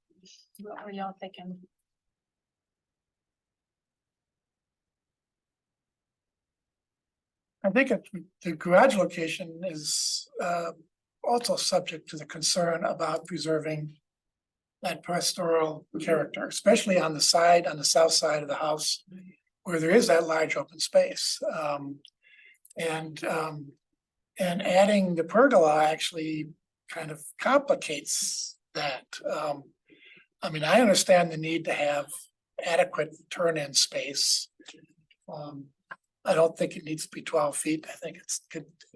what were y'all thinking? I think the garage location is also subject to the concern about preserving that pastoral character, especially on the south side of the house, where there is that large open space. And adding the pergola actually kind of complicates that. I understand the need to have adequate turn-in space. I don't think it needs to be 12 feet. I think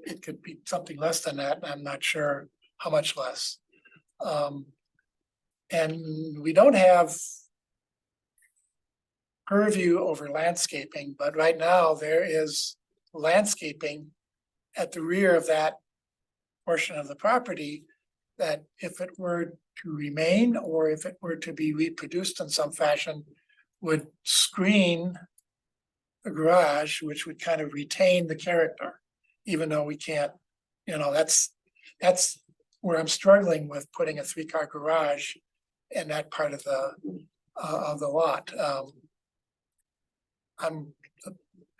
it could be something less than that. I'm not sure how much less. And we don't have purview over landscaping, but right now there is landscaping at the rear of that portion of the property that if it were to remain or if it were to be reproduced in some fashion would screen the garage, which would kind of retain the character, even though we can't, that's where I'm struggling with putting a 3-car garage in that part of the lot.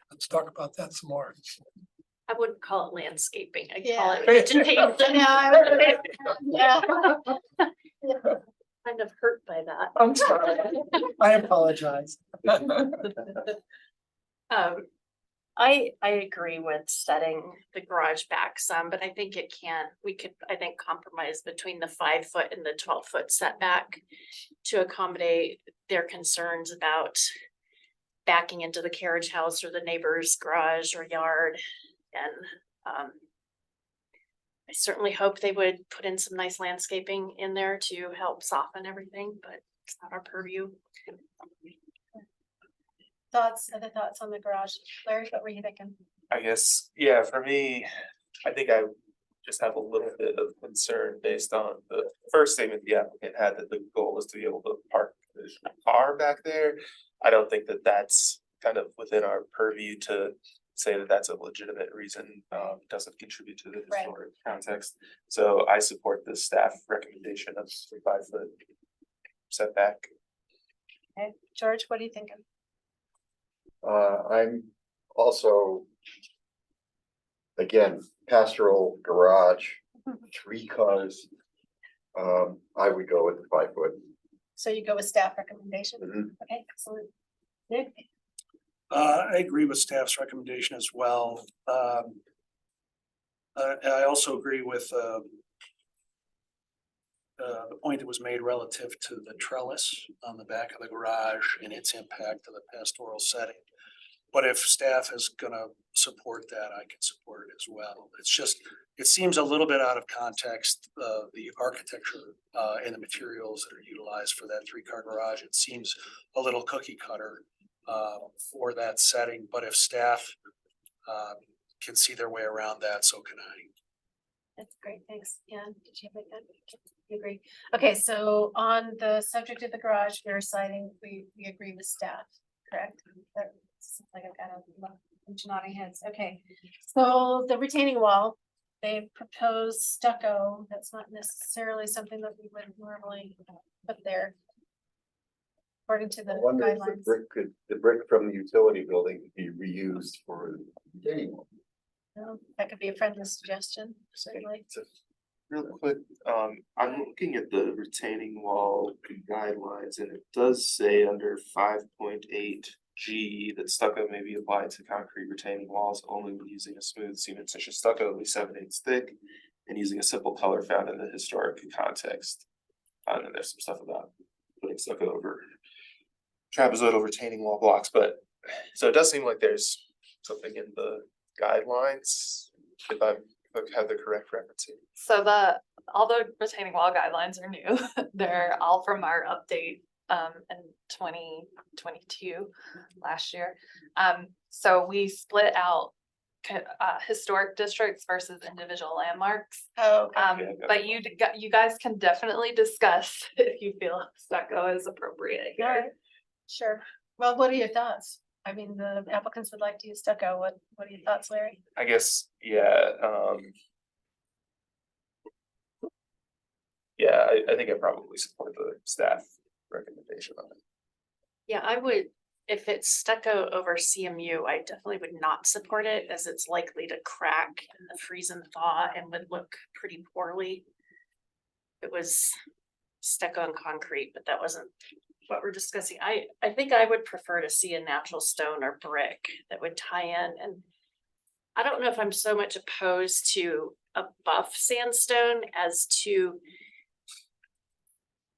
Let's talk about that some more. I wouldn't call it landscaping, I'd Yeah. call it vegetation. Yeah. Kind of hurt by that. I'm sorry. I apologize. I agree with setting the garage back some, but I think we could, I think, compromise between the 5 foot and the 12 foot setback to accommodate their concerns about backing into the carriage house or the neighbor's garage or yard. And I certainly hope they would put in some nice landscaping in there to help soften everything, but it's not our purview. Other thoughts on the garage? Larry, what were you thinking? I guess, yeah, for me, I think I just have a little bit of concern based on the first statement the applicant had, that the goal was to be able to park the car back there. I don't think that that's kind of within our purview to say that that's a legitimate reason, doesn't contribute to the Right. historic context. So I support the staff recommendation of 5 foot setback. Okay, George, what are you thinking? I'm also, again, pastoral garage, 3 cars. I would go with the 5 foot. So you go with staff recommendation? Mhm. Okay, excellent. Nick? I agree with staff's recommendation as well. I also agree with the point that was made relative to the trellis on the back of the garage and its impact to the pastoral setting. But if staff is gonna support that, I can support it as well. It's just, it seems a little bit out of context, the architecture and the materials that are utilized for that 3-car garage. It seems a little cookie cutter for that setting, but if staff can see their way around that, so can I. That's great, thanks. Yeah, did you have that? You agree? Okay, so on the subject of the garage, we're citing, we agree with staff, correct? That seems like I've got a bunch of nodding heads. Okay, so the retaining wall, they propose stucco. That's not necessarily something that we would normally put there, according to the I wonder if guidelines. the brick from the utility building could be reused for retaining wall. That could be a friendly suggestion, certainly. Real quick, I'm looking at the retaining wall guidelines, and it does say under 5.8G that stucco may be applied to concrete retaining walls only when using a smooth cement such as stucco, at least 7/8 thick, and using a simple color found in the historic context. And then there's some stuff about putting stucco over trapezoidal retaining wall blocks, but so it does seem like there's something in the guidelines, if I have the correct referencing. So all the retaining wall guidelines are new. They're all from our update in 2022 last year. So we split out historic districts versus individual landmarks. Oh, But you guys can definitely discuss if you feel stucco is appropriate all here. right, sure. Well, what are your thoughts? I mean, the applicants would like to use stucco. What are your thoughts, Larry? I guess, yeah, yeah, I think I probably support the staff recommendation on it. Yeah, I would, if it's stucco over CMU, I definitely would not support it, as it's likely to crack in the freeze and thaw and would look pretty poorly. It was stucco and concrete, but that wasn't what we're discussing. I think I would prefer to see a natural stone or brick that would tie in, and I don't know if I'm so much opposed to a buff sandstone as to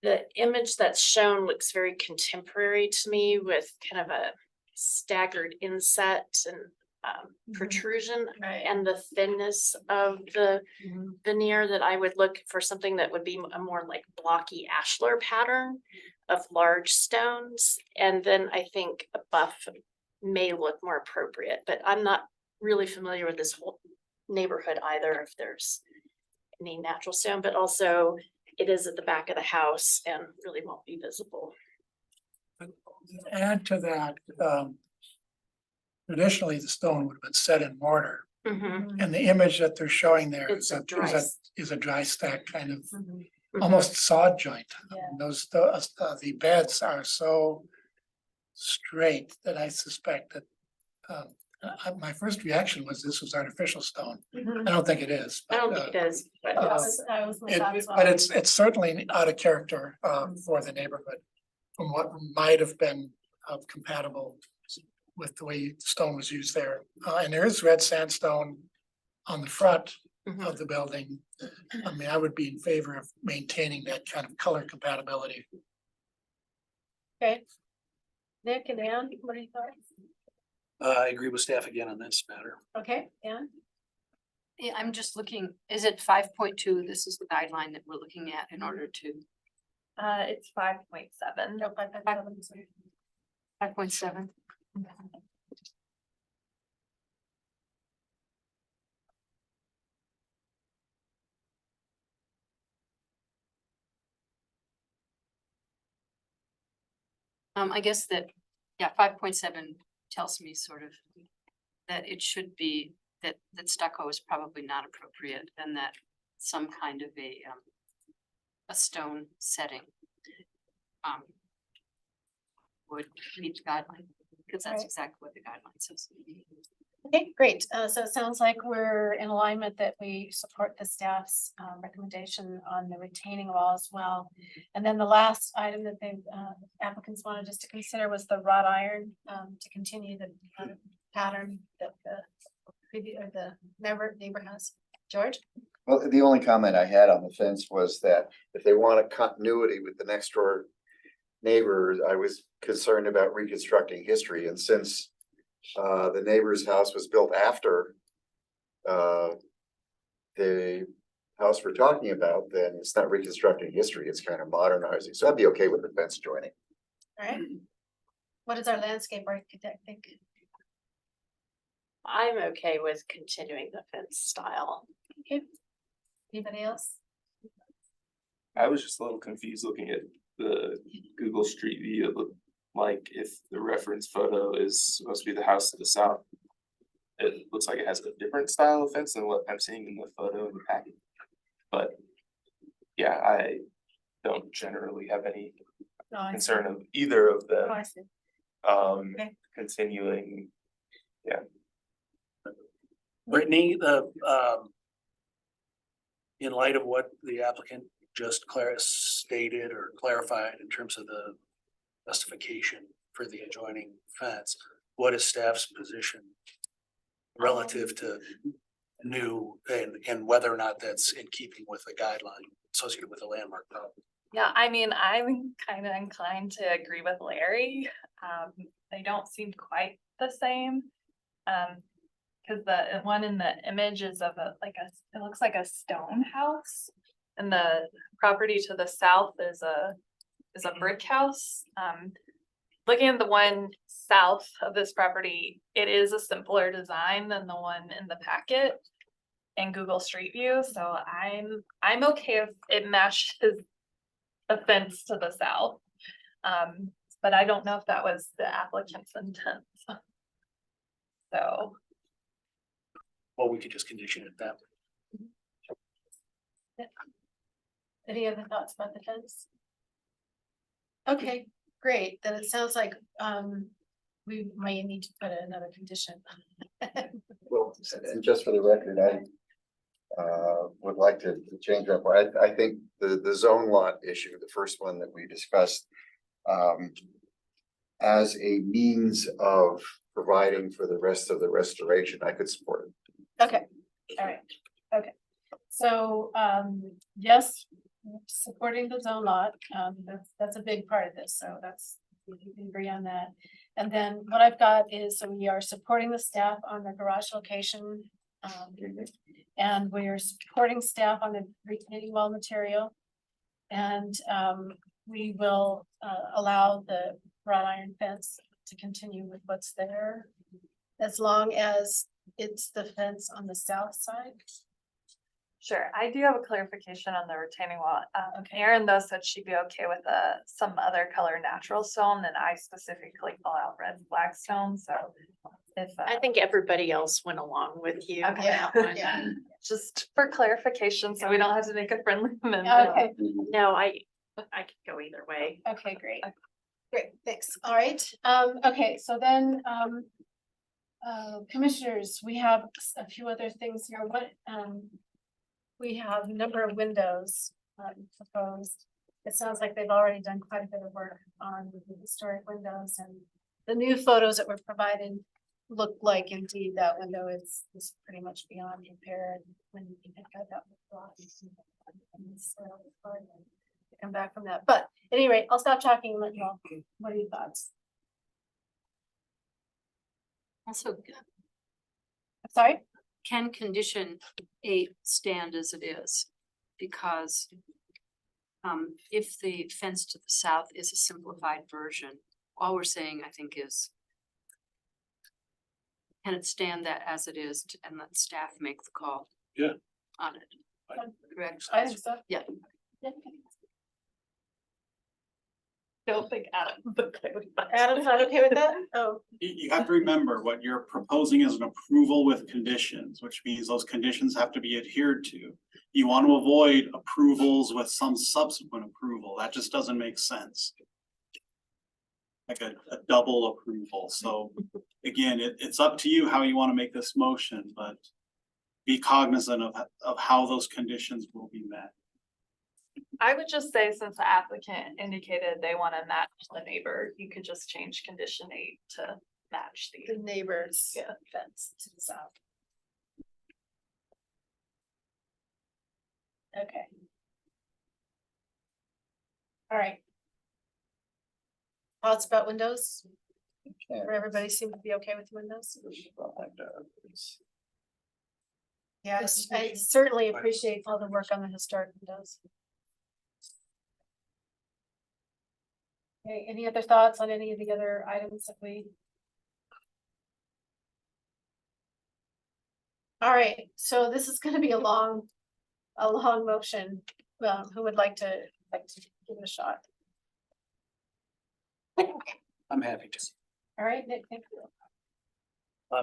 the image that's shown looks very contemporary to me, with kind of a staggered inset and protrusion Right. and the thinness of the veneer, that I would look for something that would be a more like blocky ashlar pattern of large stones. And then I think a buff may look more appropriate, but I'm not really familiar with this whole neighborhood either, if there's any natural stone, but also it is at the back of the house and really won't be visible. Add to that, traditionally the stone would have been set in mortar, and the image that they're showing there It's is a a, dry is a, s- is a dry stack kind of Mhm. almost sawed joint. Yeah. Those, the beds are so straight that I suspect that, my first reaction was this was artificial stone. I don't think it is. I don't but, think it is, but uh, yes. I was my It, thoughts but it's certainly out of character, for the neighborhood from what might have been, compatible with the way stone was used there. And there is red sandstone on the front of the building. I mean, I would be in favor of maintaining that kind of color compatibility. Okay. Nick and Ann, what are your thoughts? I agree with staff again on this matter. Okay, Ann? Yeah, I'm just looking, is it 5.2? This is the guideline that we're looking at in order to It's 5.7. No, 5.7, sorry. 5.7. I guess that, yeah, 5.7 tells me sort of that it should be that stucco is probably not appropriate and that some kind of a stone setting would meet the guideline, because that's Right. exactly what the guideline says. Okay, great. So it sounds like we're in alignment that we support the staff's recommendation on the retaining wall as well. And then the last item that the applicants wanted us to consider was the wrought iron to continue the pattern that the previous or the neighbor has. George? Well, the only comment I had on the fence was that if they want a continuity with the next door neighbor, I was concerned about reconstructing history, and since the neighbor's house was built after the house we're talking about, then it's not reconstructing history, it's kind of modernizing, so I'd be okay with the fence joining. All right. What does our landscape architect think? I'm okay with continuing the fence style. Okay. Anybody else? I was just a little confused looking at the Google Street View. It looked like if the reference photo is supposed to be the house to the south, it looks like it has a different style of fence than what I'm seeing in the photo in the packet. But yeah, I don't generally have any No, I see. concern of either of Oh, them I see. Okay. continuing. Brittany, in light of what the applicant just stated or clarified in terms of the justification for the adjoining fence, what is staff's position relative to new and whether or not that's in keeping with the guideline associated with the landmark property? Yeah, I mean, I'm kind of inclined to agree with Larry. They don't seem quite the same. Cause the one in the image is of it looks like a stone house. And the property to the south is a brick house. Looking at the one south of this property, it is a simpler design than the one in the packet in Google Street View, so I'm okay if it matches the fence to the south. But I don't know if that was the applicant's intent. So, Well, we could just condition it that way. Any other thoughts about the fence? Okay, great. Then it sounds like we may need to put another condition. Well, and just for the record, I would like to change that. I think the zone lot issue, the first one that we discussed, as a means of providing for the rest of the restoration, I could support it. Okay, all right, okay. So yes, supporting the zone lot, that's a big part of this, so we can agree on that. And then what I've got is, so we are supporting the staff on the garage location. And we are supporting staff on the retaining wall material. And we will allow the wrought iron fence to continue with what's there, as long as it's the fence on the south side. sure, I do have a clarification on the retaining wall. Erin though said she'd be okay with some other color natural stone, and I specifically call out red flagstone, so. If I think everybody else went along with you. on Okay. that one. Yeah. just for clarification, so we don't have to make a friendly amendment. Okay, No, I could go either way. okay, great. Great, thanks. All right, okay, so then, commissioners, we have a few other things here. What, we have a number of windows proposed. It sounds like they've already done quite a bit of work on the historic windows and the new photos that were provided look like indeed that window is pretty much beyond repair and when you pick that up. So it's hard to come back from that, but at any rate, I'll stop talking and let you all, what are your thoughts? Also, Sorry? can condition 8 stand as it is? Because if the fence to the south is a simplified version, all we're saying, I think, is can it stand that as it is and let staff make the call? Yeah. On it, correct? I think so. Yeah. Don't think Adam's okay with that. Adam's not okay with that? Oh, You have to remember what you're proposing is an approval with conditions, which means those conditions have to be adhered to. You want to avoid approvals with some subsequent approval. That just doesn't make sense. Like a double approval. So again, it's up to you how you want to make this motion, but be cognizant of how those conditions will be met. I would just say, since the applicant indicated they want to match the neighbor, you could just change condition 8 to match the the. neighbor's Yeah. fence to the south. Okay. All right. Thoughts about windows? Or everybody seem to be okay with windows? Yes, I certainly appreciate all the work on the historic windows. Okay, any other thoughts on any of the other items that we? All right, so this is gonna be a long motion. Who would like to give it a shot? I'm happy to. All right, Nick, thank you.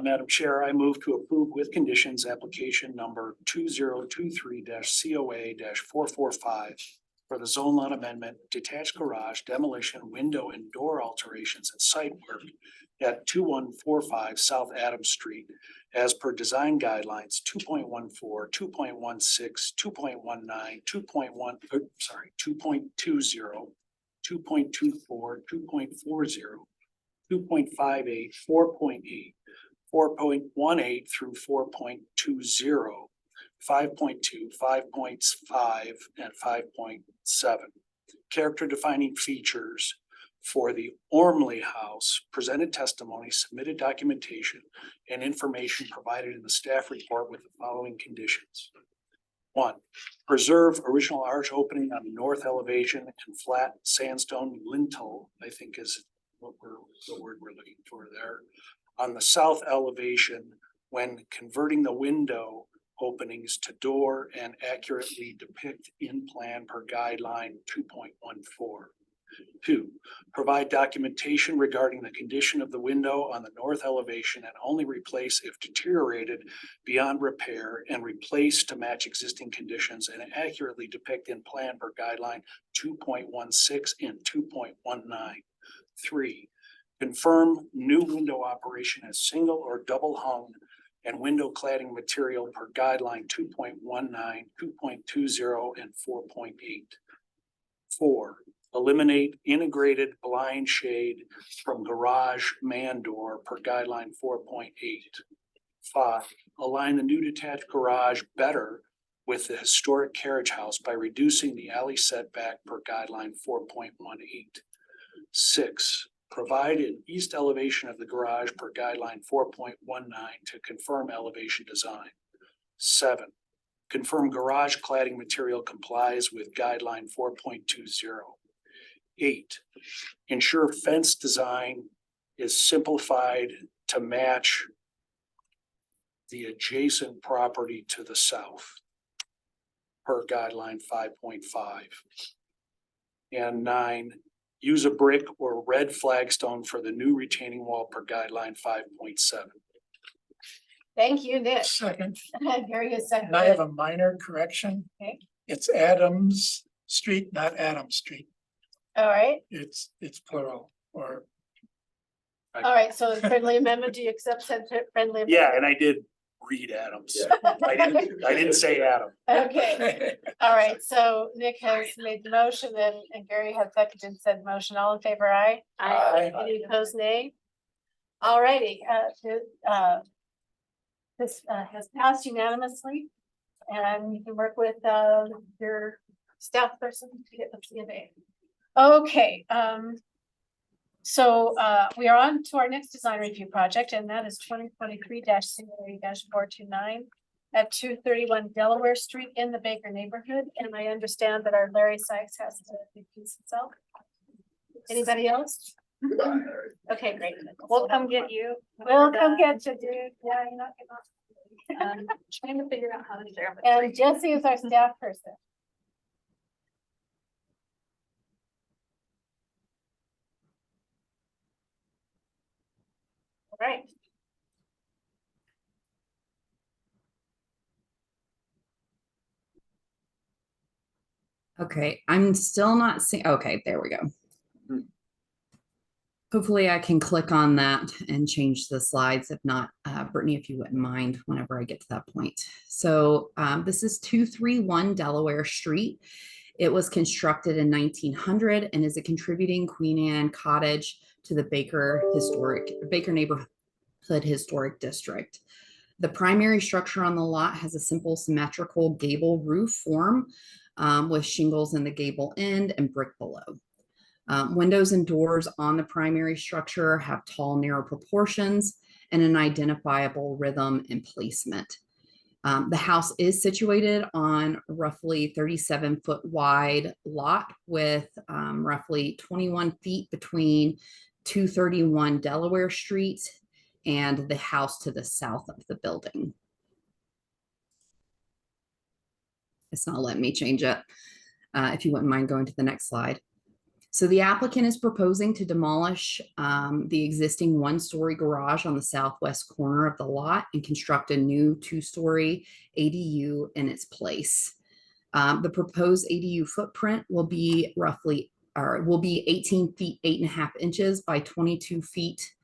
Madam Chair, I move to approve with conditions application number 2023-COA-445 for the zone lot amendment, detached garage, demolition, window and door alterations and site work at 2145 South Adams Street as per design guidelines 2.14, 2.16, 2.19, 2.20, 2.24, 2.40, 2.58, 4.8, 4.18 through 4.20, 5.2, 5.5, and 5.7. Character defining features for the Ormley House, presented testimony, submitted documentation, and information provided in the staff report with the following conditions. 1, preserve original arch opening on the north elevation and flat sandstone lintel, I think is the word we're looking for there. On the south elevation, when converting the window openings to door and accurately depict in plan per guideline 2.14. 2, provide documentation regarding the condition of the window on the north elevation and only replace if deteriorated beyond repair and replace to match existing conditions and accurately depict in plan per guideline 2.16 and 2.19. 3, confirm new window operation as single or double hung and window cladding material per guideline 2.19, 2.20, and 4.8. 4, eliminate integrated blind shade from garage man door per guideline 4.8. 5, align the new detached garage better with the historic carriage house by reducing the alley setback per guideline 4.18. 6, provide an east elevation of the garage per guideline 4.19 to confirm elevation design. 7, confirm garage cladding material complies with guideline 4.20. 8, ensure fence design is simplified to match the adjacent property to the south per guideline 5.5. And 9, use a brick or red flagstone for the new retaining wall per guideline 5.7. Thank you, Nick. Second, Gary is second. and I have a minor correction. Okay. It's Adams Street, not Adams Street. All right, It's plural or all right, so the friendly amendment, do you accept said friendly? Yeah, and I did read Adams. I didn't say Adam. Okay, all right, so Nick has made the motion and Gary has seconded said motion. All in favor, aye? I, Any opposed, nay? All righty, this has passed unanimously. And you can work with your staff person to get the CFA. Okay, so we are on to our next design review project, and that is 2023-429 at 231 Delaware Street in the Baker neighborhood. And I understand that our Larry Sykes has to recuse himself. Anybody else? Okay, great. We'll come get you. We'll come get you, dude. Yeah, you're not getting off. Trying to figure out how to share. And Jesse is our staff person. All right. Okay, I'm still not seeing, okay, there we go. Hopefully I can click on that and change the slides. If not, Brittany, if you wouldn't mind whenever I get to that point. So this is 231 Delaware Street. It was constructed in 1900 and is a contributing Queen Anne cottage to the Baker Neighborhood Historic District. The primary structure on the lot has a simple symmetrical gable roof form with shingles in the gable end and brick below. Windows and doors on the primary structure have tall, narrow proportions and an identifiable rhythm and placement. The house is situated on roughly 37-foot wide lot with roughly 21 feet between 231 Delaware Street and the house to the south of the building. It's not letting me change it. If you wouldn't mind going to the next slide. So the applicant is proposing to demolish the existing one-story garage on the southwest corner of the lot and construct a new two-story ADU in its place. The proposed ADU footprint will be 18 feet 8.5 inches by 22 feet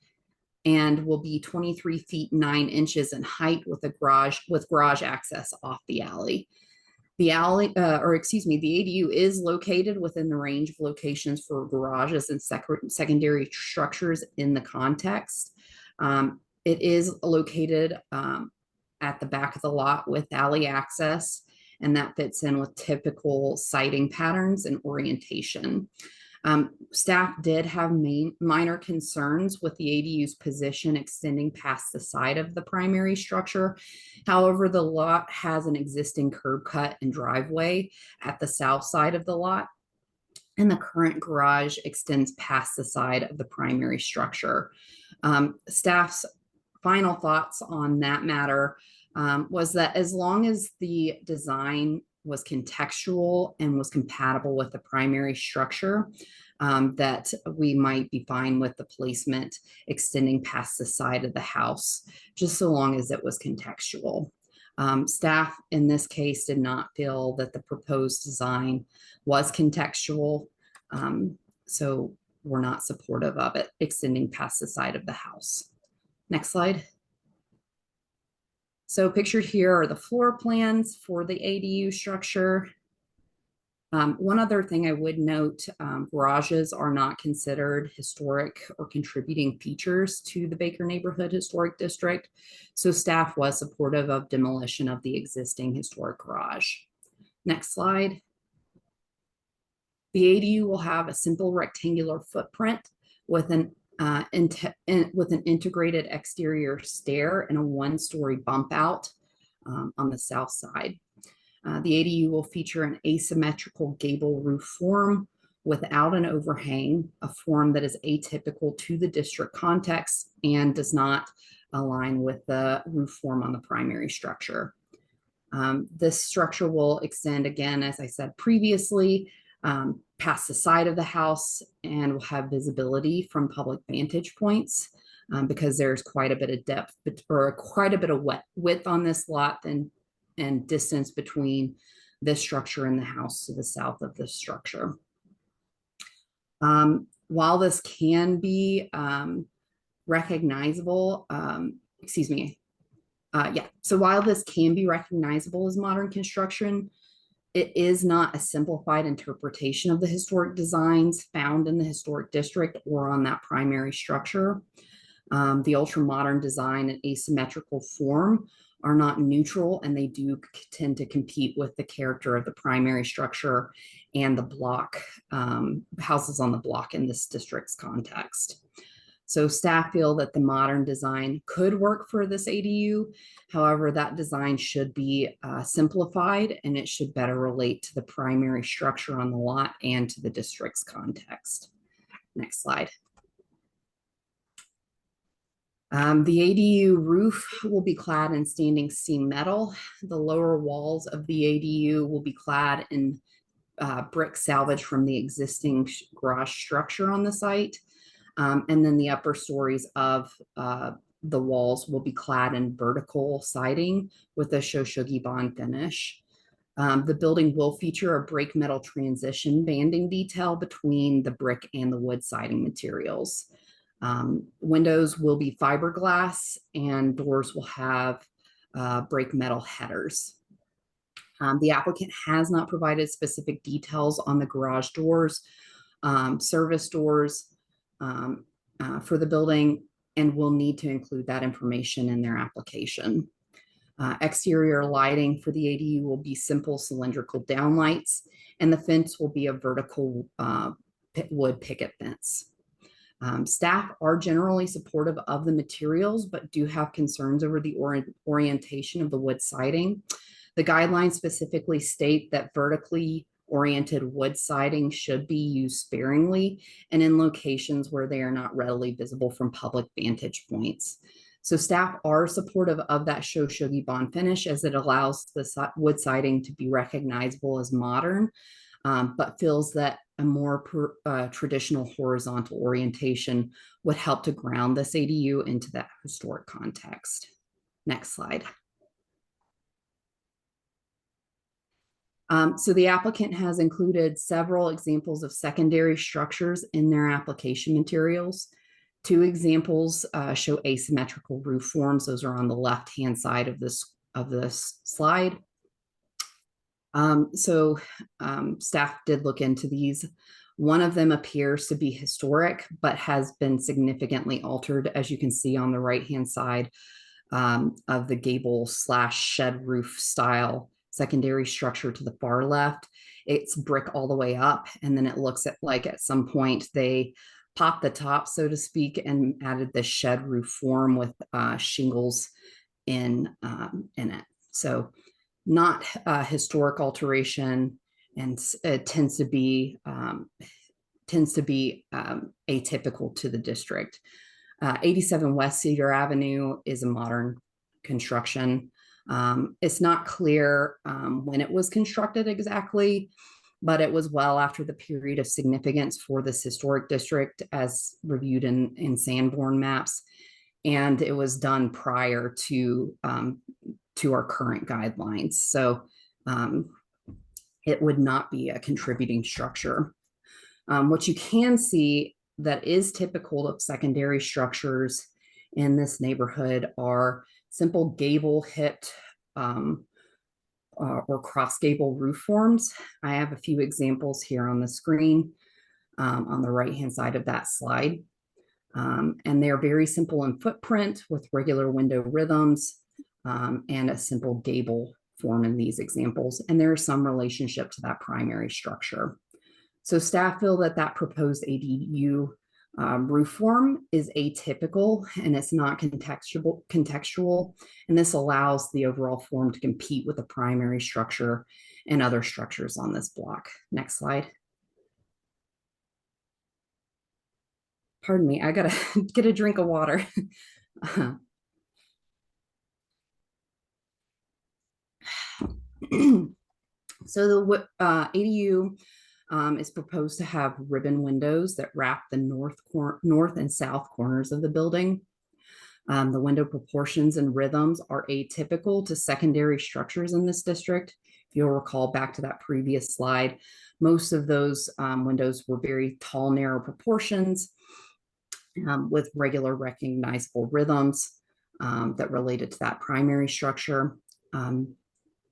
and will be 23 feet 9 inches in height with garage access off the alley. The alley, the ADU is located within the range of locations for garages and secondary structures in the context. It is located at the back of the lot with alley access, and that fits in with typical siting patterns and orientation. Staff did have minor concerns with the ADU's position extending past the side of the primary structure. However, the lot has an existing curb cut and driveway at the south side of the lot, and the current garage extends past the side of the primary structure. Staff's final thoughts on that matter was that as long as the design was contextual and was compatible with the primary structure, that we might be fine with the placement extending past the side of the house, just so long as it was contextual. Staff in this case did not feel that the proposed design was contextual, so we're not supportive of it extending past the side of the house. Next slide. So pictured here are the floor plans for the ADU structure. One other thing I would note, garages are not considered historic or contributing features to the Baker Neighborhood Historic District. So staff was supportive of demolition of the existing historic garage. Next slide. The ADU will have a simple rectangular footprint with an integrated exterior stair and a one-story bump out on the south side. The ADU will feature an asymmetrical gable roof form without an overhang, a form that is atypical to the district context and does not align with the roof form on the primary structure. This structure will extend again, as I said previously, past the side of the house and will have visibility from public vantage points because there's quite a bit of depth or quite a bit of width on this lot and distance between this structure and the house to the south of this structure. While this can be recognizable, so while this can be recognizable as modern construction, it is not a simplified interpretation of the historic designs found in the historic district or on that primary structure. The ultra-modern design and asymmetrical form are not neutral, and they do tend to compete with the character of the primary structure and the block, houses on the block in this district's context. So staff feel that the modern design could work for this ADU. However, that design should be simplified, and it should better relate to the primary structure on the lot and to the district's context. Next slide. The ADU roof will be clad in standing seam metal. The lower walls of the ADU will be clad in brick salvage from the existing garage structure on the site. And then the upper stories of the walls will be clad in vertical siding with a Shoshogi bond finish. The building will feature a break metal transition banding detail between the brick and the wood siding materials. Windows will be fiberglass, and doors will have break metal headers. The applicant has not provided specific details on the garage doors, service doors for the building, and will need to include that information in their application. Exterior lighting for the ADU will be simple cylindrical downlights, and the fence will be a vertical wood picket fence. Staff are generally supportive of the materials, but do have concerns over the orientation of the wood siding. The guidelines specifically state that vertically oriented wood siding should be used sparingly and in locations where they are not readily visible from public vantage points. So staff are supportive of that Shoshogi bond finish, as it allows the wood siding to be recognizable as modern, but feels that a more traditional horizontal orientation would help to ground this ADU into that historic context. Next slide. So the applicant has included several examples of secondary structures in their application materials. Two examples show asymmetrical roof forms. Those are on the left-hand side of this slide. Staff did look into these. One of them appears to be historic, but has been significantly altered, as you can see on the right-hand side of the gable / shed roof style secondary structure to the far left. It's brick all the way up, and then it looks like at some point they popped the top, so to speak, and added the shed roof form with shingles in it. So not a historic alteration, and it tends to be atypical to the district. 87 West Cedar Avenue is a modern construction. It's not clear when it was constructed exactly, but it was well after the period of significance for this historic district as reviewed in Sanborn maps. And it was done prior to our current guidelines. So it would not be a contributing structure. What you can see that is typical of secondary structures in this neighborhood are simple gable hipped or cross gable roof forms. I have a few examples here on the screen on the right hand side of that slide. And they're very simple in footprint with regular window rhythms and a simple gable form in these examples. And there is some relationship to that primary structure. So staff feel that that proposed ADU roof form is atypical and it's not contextual. And this allows the overall form to compete with the primary structure and other structures on this block. Next slide. Pardon me, I gotta get a drink of water. So the ADU is proposed to have ribbon windows that wrap the north and south corners of the building. The window proportions and rhythms are atypical to secondary structures in this district. If you'll recall back to that previous slide, most of those windows were very tall, narrow proportions with regular recognizable rhythms that related to that primary structure.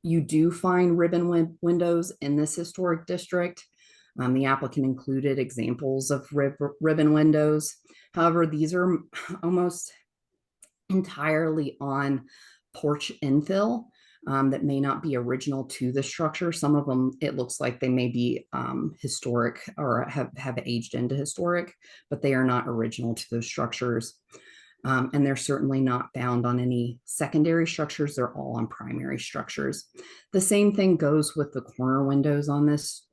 You do find ribbon windows in this historic district. The applicant included examples of ribbon windows. However, these are almost entirely on porch infill that may not be original to the structure. Some of them, it looks like they may be historic or have aged into historic, but they are not original to those structures. And they're certainly not found on any secondary structures. They're all on primary structures. The same thing goes with the corner windows on this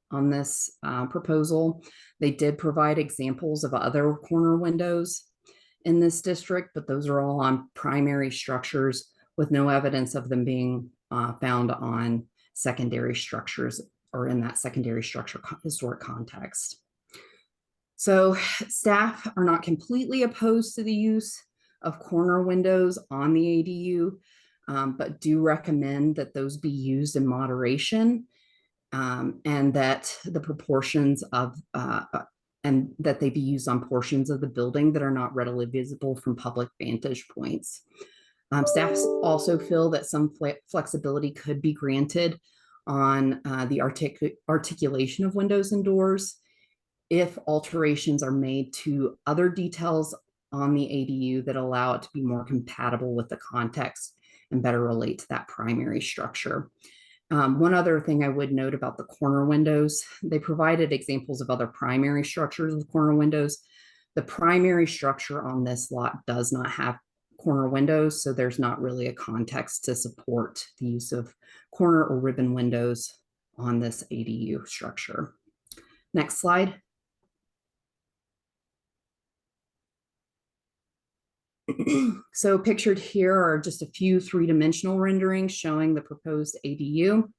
proposal. They did provide examples of other corner windows in this district, but those are all on primary structures with no evidence of them being found on secondary structures or in that secondary structure historic context. So staff are not completely opposed to the use of corner windows on the ADU, but do recommend that those be used in moderation, and that the proportions of and that they be used on portions of the building that are not readily visible from public vantage points. Staff also feel that some flexibility could be granted on the articulation of windows and doors if alterations are made to other details on the ADU that allow it to be more compatible with the context and better relate to that primary structure. One other thing I would note about the corner windows, they provided examples of other primary structures with corner windows. The primary structure on this lot does not have corner windows, so there's not really a context to support the use of corner or ribbon windows on this ADU structure. Next slide. So pictured here are just a few three-dimensional renderings showing the proposed ADU.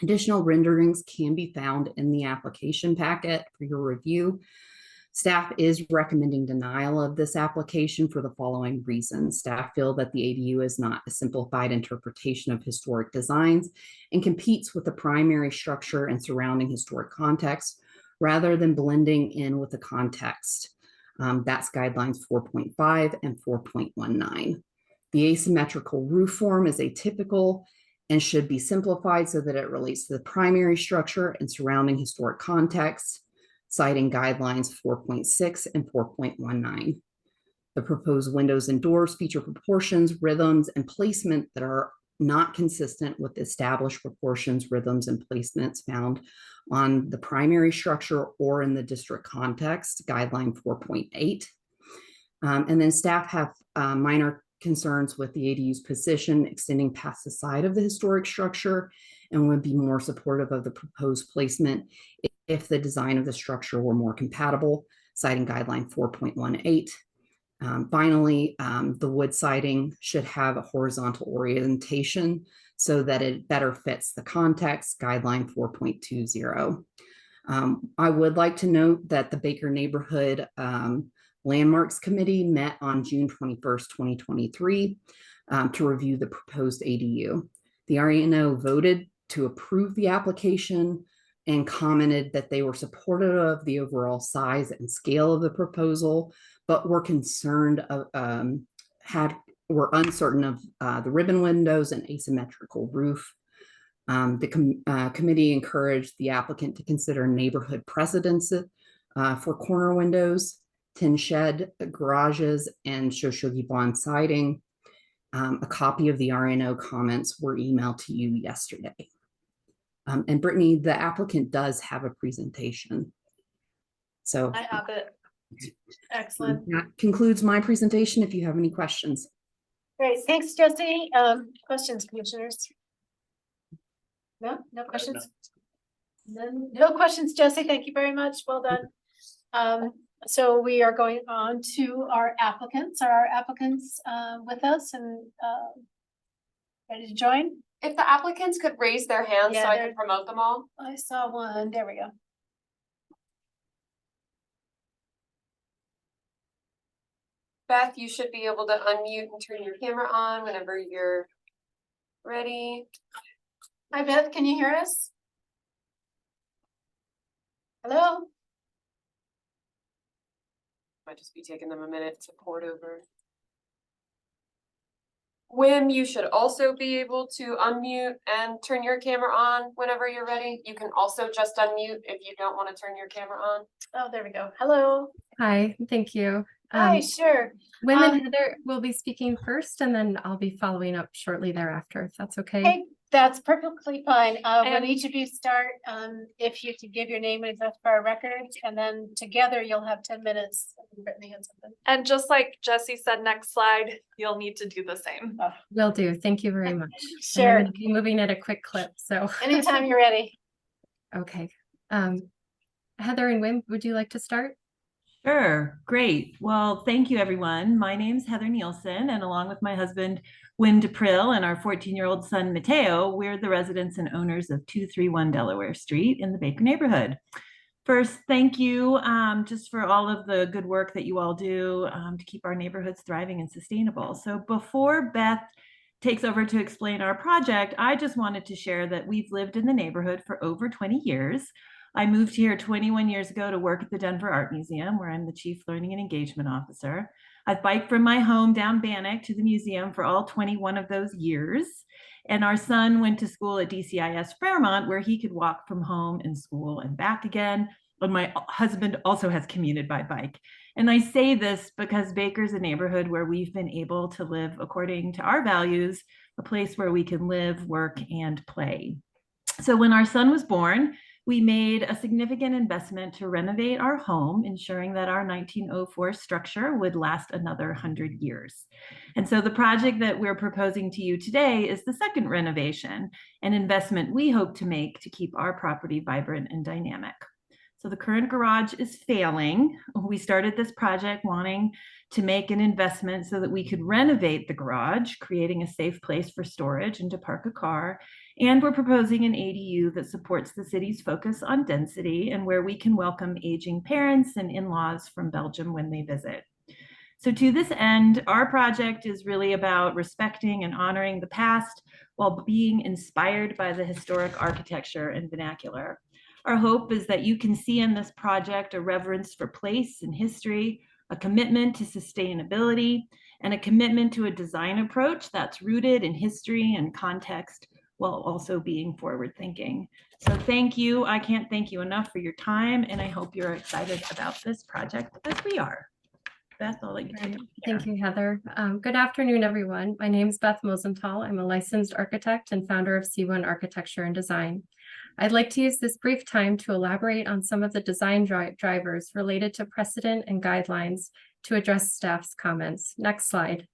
Additional renderings can be found in the application packet for your review. Staff is recommending denial of this application for the following reasons. Staff feel that the ADU is not a simplified interpretation of historic designs and competes with the primary structure and surrounding historic context rather than blending in with the context. That's guidelines 4.5 and 4.19. The asymmetrical roof form is atypical and should be simplified so that it relates to the primary structure and surrounding historic context, citing guidelines 4.6 and 4.19. The proposed windows and doors feature proportions, rhythms, and placement that are not consistent with established proportions, rhythms, and placements found on the primary structure or in the district context, guideline 4.8. And then staff have minor concerns with the ADU's position extending past the side of the historic structure and would be more supportive of the proposed placement if the design of the structure were more compatible, citing guideline 4.18. Finally, the wood siding should have a horizontal orientation so that it better fits the context, guideline 4.20. I would like to note that the Baker Neighborhood Landmarks Committee met on June 21st, 2023 to review the proposed ADU. The RNO voted to approve the application and commented that they were supportive of the overall size and scale of the proposal, but were concerned were uncertain of the ribbon windows and asymmetrical roof. The committee encouraged the applicant to consider neighborhood precedents for corner windows, tin shed garages, and Shoshone bond siding. A copy of the RNO comments were emailed to you yesterday. And Brittany, the applicant does have a presentation. So I have it. Excellent. that concludes my presentation. If you have any questions. Great. Thanks, Jesse. Questions, commissioners? No questions? No questions, Jesse. Thank you very much. Well done. So we are going on to our applicants. Are our applicants with us and ready to join? If the applicants could raise their hands Yeah, so I they're- can promote them all. I saw one. There we go. Beth, you should be able to unmute and turn your camera on whenever you're ready. Hi, Beth. Can you hear us? Hello? Might just be taking them a minute to port over. Wim, you should also be able to unmute and turn your camera on whenever you're ready. You can also just unmute if you don't want to turn your camera on. Oh, there we go. Hello. Hi, thank you. Hi, sure. Wim and um, Heather will be speaking first, and then I'll be following up shortly thereafter, if that's okay. Hey, that's perfectly fine. When And- each of you start, if you could give your name and address for our records, and then together you'll have 10 minutes. Brittany had something. And just like Jesse said, next slide, you'll need to do the same. Will do. Thank you very much. And I'm Sure. gonna be moving at a quick clip, so. Anytime you're ready. Okay. Heather and Wim, would you like to start? Sure, great. Well, thank you, everyone. My name's Heather Nielsen, and along with my husband, Wim DePrill, and our 14-year-old son, Mateo, we're the residents and owners of 231 Delaware Street in the Baker neighborhood. First, thank you just for all of the good work that you all do to keep our neighborhoods thriving and sustainable. So before Beth takes over to explain our project, I just wanted to share that we've lived in the neighborhood for over 20 years. I moved here 21 years ago to work at the Denver Art Museum, where I'm the Chief Learning and Engagement Officer. I've biked from my home down Bannock to the museum for all 21 of those years. And our son went to school at DCIS Fairmont, where he could walk from home and school and back again. And my husband also has commuted by bike. And I say this because Baker's a neighborhood where we've been able to live according to our values, a place where we can live, work, and play. So when our son was born, we made a significant investment to renovate our home, ensuring that our 1904 structure would last another 100 years. And so the project that we're proposing to you today is the second renovation, an investment we hope to make to keep our property vibrant and dynamic. So the current garage is failing. We started this project wanting to make an investment so that we could renovate the garage, creating a safe place for storage and to park a car. And we're proposing an ADU that supports the city's focus on density and where we can welcome aging parents and in-laws from Belgium when they visit. So to this end, our project is really about respecting and honoring the past while being inspired by the historic architecture and vernacular. Our hope is that you can see in this project a reverence for place and history, a commitment to sustainability, and a commitment to a design approach that's rooted in history and context while also being forward-thinking. So thank you. I can't thank you enough for your time, and I hope you're excited about this project as we are. Beth, I'll let you take it. Thank you, Heather. Good afternoon, everyone. My name is Beth Mosenthal. I'm a licensed architect and founder of C1 Architecture and Design. I'd like to use this brief time to elaborate on some of the design drivers related to precedent and guidelines to address staff's comments. Next slide.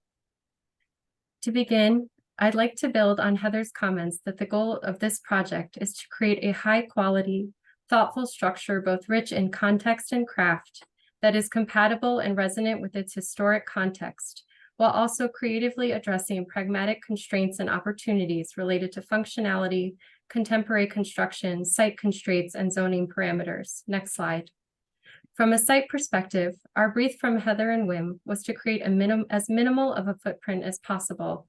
To begin, I'd like to build on Heather's comments that the goal of this project is to create a high-quality, thoughtful structure, both rich in context and craft, that is compatible and resonant with its historic context, while also creatively addressing pragmatic constraints and opportunities related to functionality, contemporary construction, site constraints, and zoning parameters. Next slide. From a site perspective, our brief from Heather and Wim was to create as minimal of a footprint as possible.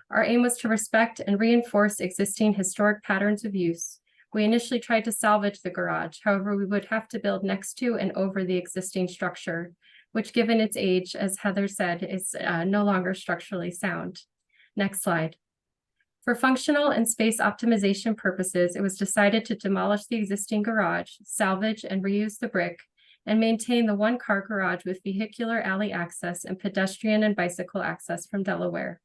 Our aim was to respect and reinforce existing historic patterns of use. We initially tried to salvage the garage. However, we would have to build next to and over the existing structure, which, given its age, as Heather said, is no longer structurally sound. Next slide. For functional and space optimization purposes, it was decided to demolish the existing garage, salvage and reuse the brick, and maintain the one-car garage with vehicular alley access and pedestrian and bicycle access from Delaware.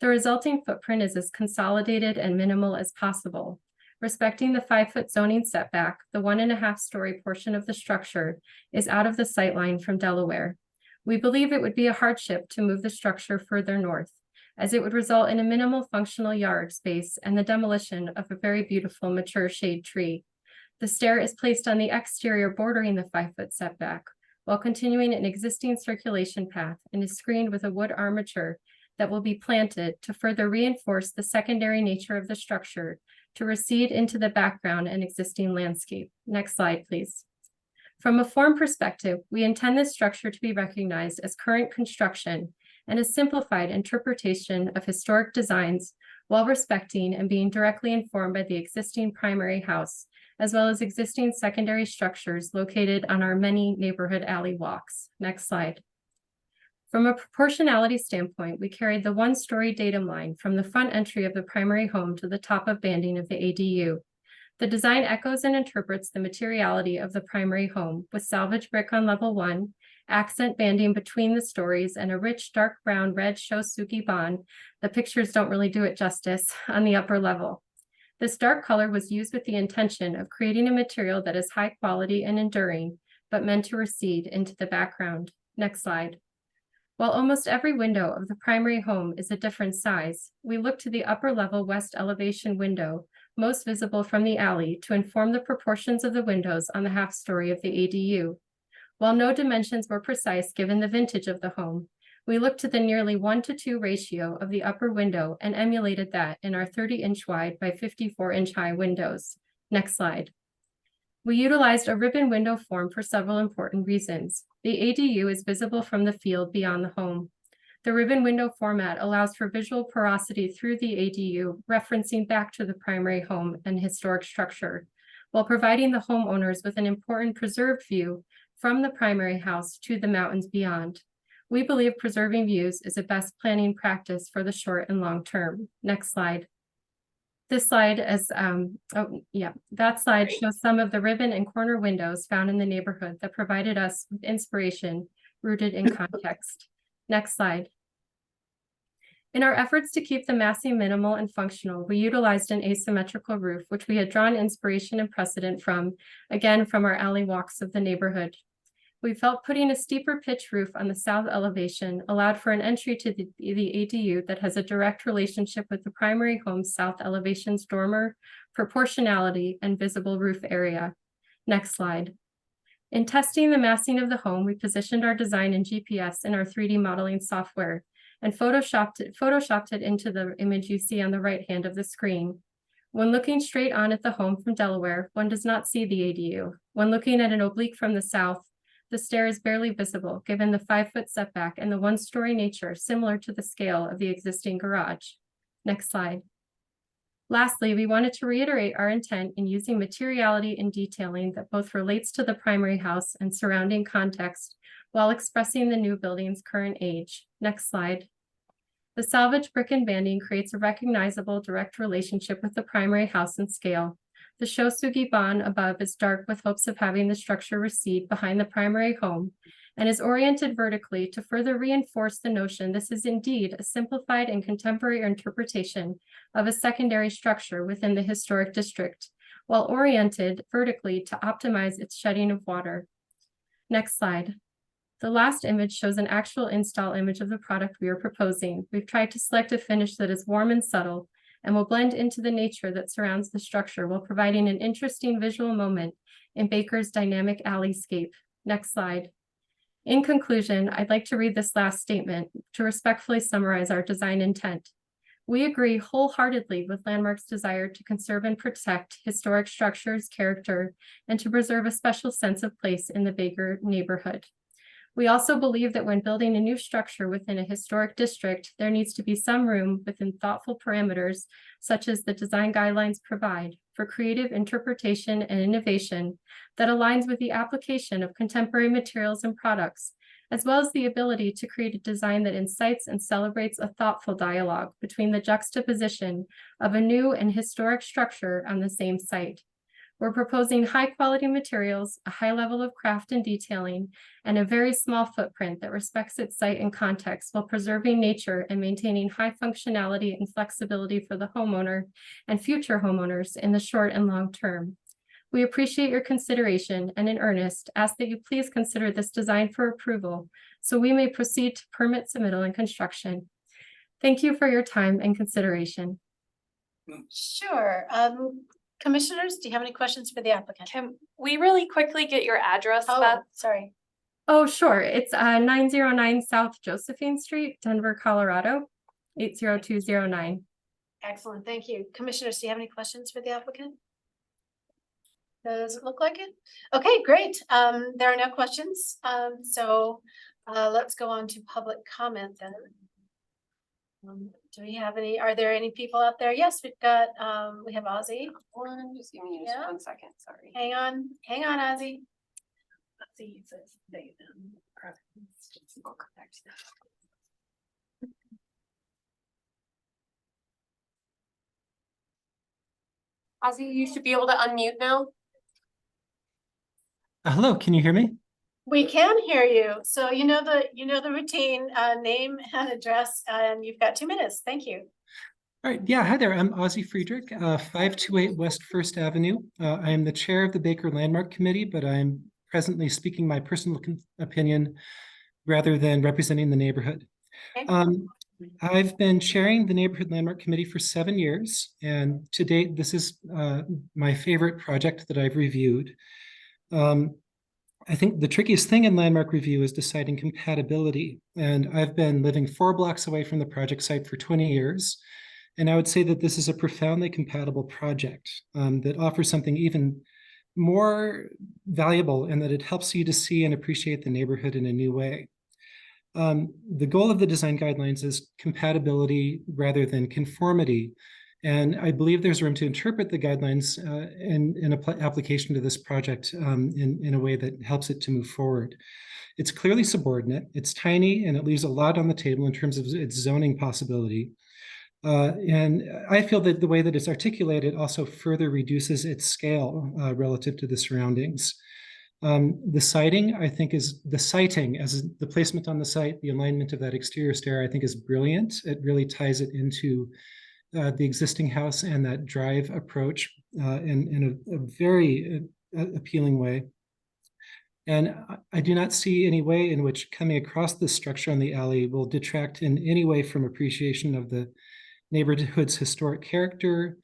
The resulting footprint is as consolidated and minimal as possible. Respecting the 5-foot zoning setback, the 1.5-story portion of the structure is out of the sightline from Delaware. We believe it would be a hardship to move the structure further north, as it would result in a minimal functional yard space and the demolition of a very beautiful mature shade tree. The stair is placed on the exterior bordering the 5-foot setback, while continuing an existing circulation path and is screened with a wood armature that will be planted to further reinforce the secondary nature of the structure to recede into the background and existing landscape. Next slide, please. From a form perspective, we intend this structure to be recognized as current construction and a simplified interpretation of historic designs while respecting and being directly informed by the existing primary house, as well as existing secondary structures located on our many neighborhood alley walks. Next slide. From a proportionality standpoint, we carried the one-story datum line from the front entry of the primary home to the top of banding of the ADU. The design echoes and interprets the materiality of the primary home with salvage brick on level 1, accent banding between the stories, and a rich dark brown red Shosugi bond. The pictures don't really do it justice on the upper level. This dark color was used with the intention of creating a material that is high quality and enduring, but meant to recede into the background. Next slide. While almost every window of the primary home is a different size, we look to the upper level west elevation window, most visible from the alley, to inform the proportions of the windows on the half story of the ADU. While no dimensions were precise given the vintage of the home, we looked to the nearly 1:2 ratio of the upper window and emulated that in our 30-inch wide by 54-inch high windows. Next slide. We utilized a ribbon window form for several important reasons. The ADU is visible from the field beyond the home. The ribbon window format allows for visual porosity through the ADU, referencing back to the primary home and historic structure, while providing the homeowners with an important preserved view from the primary house to the mountains beyond. We believe preserving views is a best planning practice for the short and long term. Next slide. This slide is, that slide shows some of the ribbon and corner windows found in the neighborhood that provided us with inspiration rooted in context. Next slide. In our efforts to keep the massing minimal and functional, we utilized an asymmetrical roof, which we had drawn inspiration and precedent from, again, from our alley walks of the neighborhood. We felt putting a steeper pitch roof on the south elevation allowed for an entry to the ADU that has a direct relationship with the primary home's south elevation's dormer, proportionality, and visible roof area. Next slide. In testing the massing of the home, we positioned our design in GPS in our 3D modeling software and photoshopped it into the image you see on the right hand of the screen. When looking straight on at the home from Delaware, one does not see the ADU. When looking at an oblique from the south, the stair is barely visible, given the 5-foot setback and the one-story nature similar to the scale of the existing garage. Next slide. Lastly, we wanted to reiterate our intent in using materiality and detailing that both relates to the primary house and surrounding context while expressing the new building's current age. Next slide. The salvage brick and banding creates a recognizable direct relationship with the primary house and scale. The Shosugi bond above is dark with hopes of having the structure recede behind the primary home and is oriented vertically to further reinforce the notion this is indeed a simplified and contemporary interpretation of a secondary structure within the historic district, while oriented vertically to optimize its shedding of water. Next slide. The last image shows an actual install image of the product we are proposing. We've tried to select a finish that is warm and subtle and will blend into the nature that surrounds the structure while providing an interesting visual moment in Baker's dynamic alleyscape. Next slide. In conclusion, I'd like to read this last statement to respectfully summarize our design intent. We agree wholeheartedly with Landmark's desire to conserve and protect historic structures, character, and to preserve a special sense of place in the Baker neighborhood. We also believe that when building a new structure within a historic district, there needs to be some room within thoughtful parameters, such as the design guidelines provide, for creative interpretation and innovation that aligns with the application of contemporary materials and products, as well as the ability to create a design that incites and celebrates a thoughtful dialogue between the juxtaposition of a new and historic structure on the same site. We're proposing high-quality materials, a high level of craft and detailing, and a very small footprint that respects its site and context while preserving nature and maintaining high functionality and flexibility for the homeowner and future homeowners in the short and long term. We appreciate your consideration and in earnest ask that you please consider this design for approval so we may proceed to permit submittal and construction. Thank you for your time and consideration. Sure. Commissioners, do you have any questions for the applicant? Can we really quickly get your address, Oh, Beth? sorry. Oh, sure. It's 909 South Josephine Street, Denver, Colorado, 80209. Excellent, thank you. Commissioners, do you have any questions for the applicant? Does it look like it? Okay, great. There are no questions. So let's go on to public comment then. Do we have any, are there any people out there? Yes, we've got, we have Ozzy. Just give me just Yeah. 1 second, sorry. Hang on, Ozzy. Ozzy says they them. Ozzy, you should be able to unmute now. Hello, can you hear me? We can hear you. So you know the routine, name and address, and you've got 2 minutes. Thank you. All right, yeah, hi there. I'm Ozzy Friedrich, 528 West First Avenue. I am the chair of the Baker Landmark Committee, but I'm presently speaking my personal opinion rather than representing the neighborhood. Okay. I've been chairing the Neighborhood Landmark Committee for 7 years, and to date, this is my favorite project that I've reviewed. I think the trickiest thing in landmark review is deciding compatibility. And I've been living 4 blocks away from the project site for 20 years. And I would say that this is a profoundly compatible project that offers something even more valuable in that it helps you to see and appreciate the neighborhood in a new way. The goal of the design guidelines is compatibility rather than conformity. And I believe there's room to interpret the guidelines in application to this project in a way that helps it to move forward. It's clearly subordinate, it's tiny, and it leaves a lot on the table in terms of its zoning possibility. And I feel that the way that it's articulated also further reduces its scale relative to the surroundings. The siting, I think, is the siting as the placement on the site, the alignment of that exterior stair, I think is brilliant. It really ties it into the existing house and that drive approach in a very appealing way. And I do not see any way in which coming across this structure on the alley will detract in any way from appreciation of the neighborhood's historic character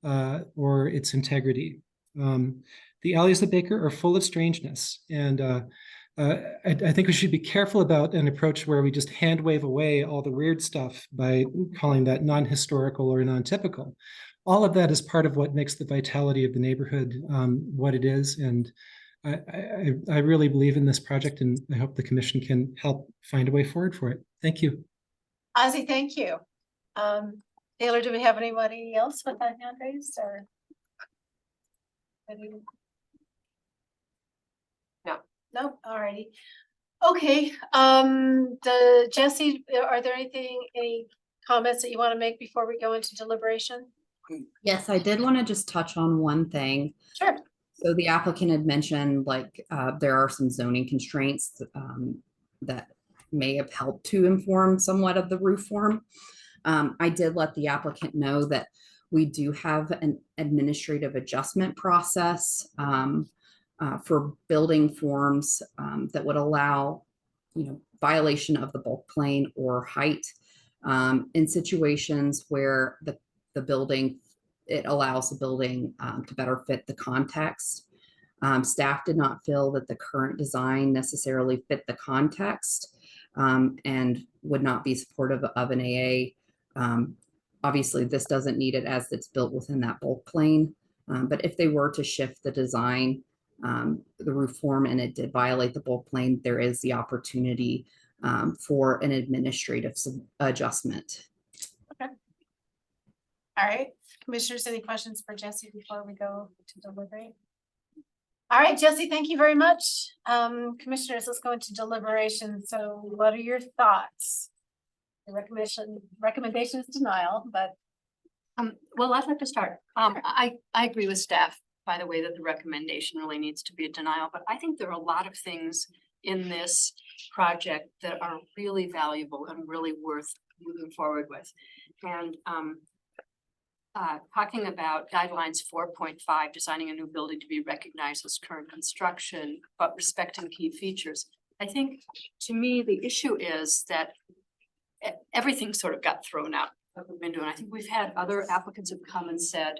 or its integrity. The alleys of Baker are full of strangeness, and I think we should be careful about an approach where we just hand wave away all the weird stuff by calling that non-historical or non-typical. All of that is part of what makes the vitality of the neighborhood what it is, and I really believe in this project, and I hope the commission can help find a way forward for it. Thank you. Ozzy, thank you. Taylor, do we have anybody else with that hand raised or? No. No, alrighty. Okay, Jesse, are there any comments that you want to make before we go into deliberation? Yes, I did want to just touch on one thing. Sure. So the applicant had mentioned there are some zoning constraints that may have helped to inform somewhat of the roof form. I did let the applicant know that we do have an administrative adjustment process for building forms that would allow, violation of the bulk plane or height in situations where the building, it allows the building to better fit the context. Staff did not feel that the current design necessarily fit the context and would not be supportive of an AA. Obviously, this doesn't need it as it's built within that bulk plane. But if they were to shift the design, the roof form, and it did violate the bulk plane, there is the opportunity for an administrative adjustment. Okay. All right, commissioners, any questions for Jesse before we go to deliberate? All right, Jesse, thank you very much. Commissioners, let's go into deliberation. So what are your thoughts? The recommendation is denial, but well, I'd like to start. I agree with staff, by the way, that the recommendation really needs to be a denial, but I think there are a lot of things in this project that are really valuable and really worth moving forward with. And talking about guidelines 4.5, designing a new building to be recognized as current construction, but respecting key features. I think, to me, the issue is that everything sort of got thrown out of the window. And I think we've had other applicants have come and said,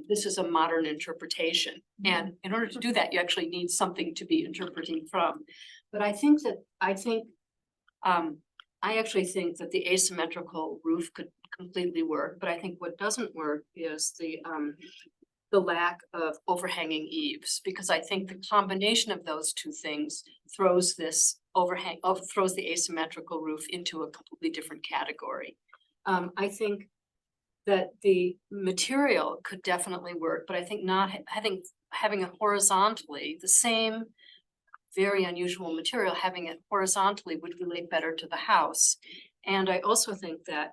this is a modern interpretation. And in order to do that, you actually need something to be interpreting from. But I actually think that the asymmetrical roof could completely work. But I think what doesn't work is the lack of overhanging eaves, because I think the combination of those two things throws this throws the asymmetrical roof into a completely different category. I think that the material could definitely work, but I think not having it horizontally the same very unusual material, having it horizontally would relate better to the house. And I also think that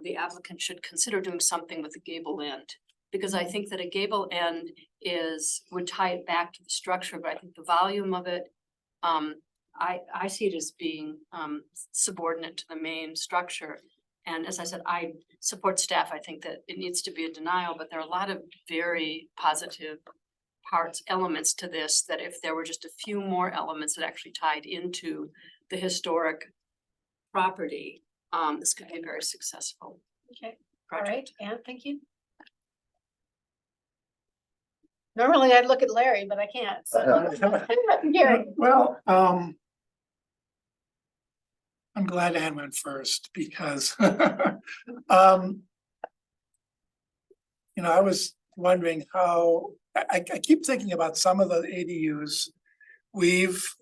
the applicant should consider doing something with the gable end. Because I think that a gable end would tie it back to the structure, but I think the volume of it, I see it as being subordinate to the main structure. And as I said, I support staff. I think that it needs to be a denial, but there are a lot of very positive elements to this, that if there were just a few more elements that actually tied into the historic property, this could be very successful. Okay, all project. right, Anne, thank you. Normally I'd look at Larry, but I can't, so. Gary. Well, I'm glad Ann went first because, I was wondering how, I keep thinking about some of the ADUs we've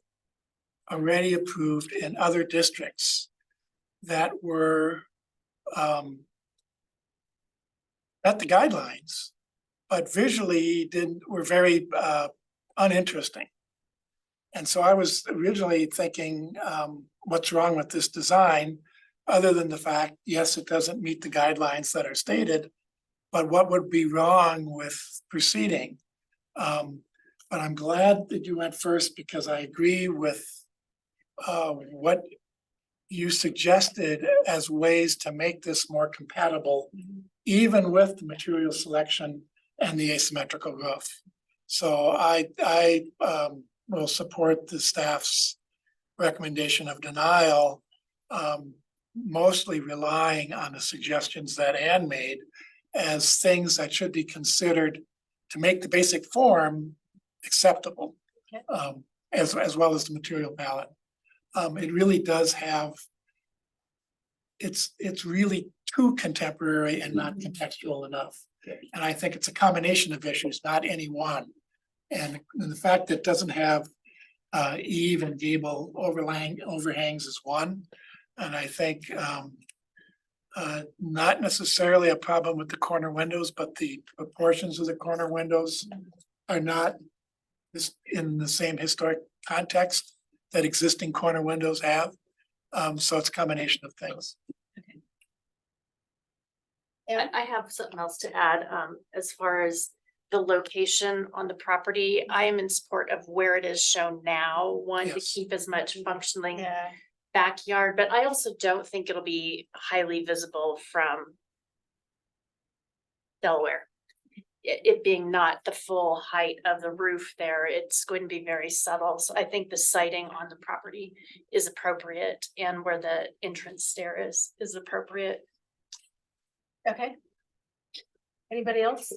already approved in other districts that were met the guidelines, but visually were very uninteresting. And so I was originally thinking, what's wrong with this design? Other than the fact, yes, it doesn't meet the guidelines that are stated, but what would be wrong with proceeding? But I'm glad that you went first because I agree with what you suggested as ways to make this more compatible, even with the material selection and the asymmetrical roof. So I will support the staff's recommendation of denial, mostly relying on the suggestions that Ann made as things that should be considered to make the basic form acceptable, as well as the material palette. It really does have, it's really too contemporary and not contextual enough. And I think it's a combination of issues, not any one. And the fact that it doesn't have eave and gable overhangs is one. And I think not necessarily a problem with the corner windows, but the proportions of the corner windows are not in the same historic context that existing corner windows have. So it's a combination of things. I have something else to add, as far as the location on the property. I am in support of where it is shown now, one, to Yes. keep as much functioning Yeah, backyard, but I also don't think it'll be highly visible from Delaware. It being not the full height of the roof there, it's going to be very subtle. So I think the sighting on the property is appropriate, and where the entrance stair is appropriate. okay. Anybody else?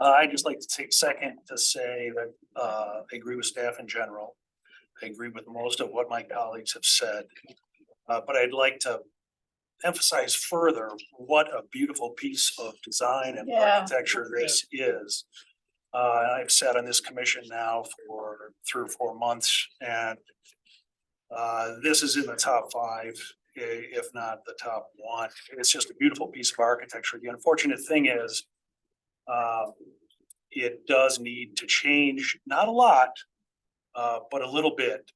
I'd just like to take a second to say that I agree with staff in general. I agree with most of what my colleagues have said. But I'd like to emphasize further what a beautiful piece of design and Yeah. architecture this is. I've sat on this commission now for 3 or 4 months, and this is in the top 5, if not the top 1. It's just a beautiful piece of architecture. The unfortunate thing is, it does need to change, not a lot, but a little bit,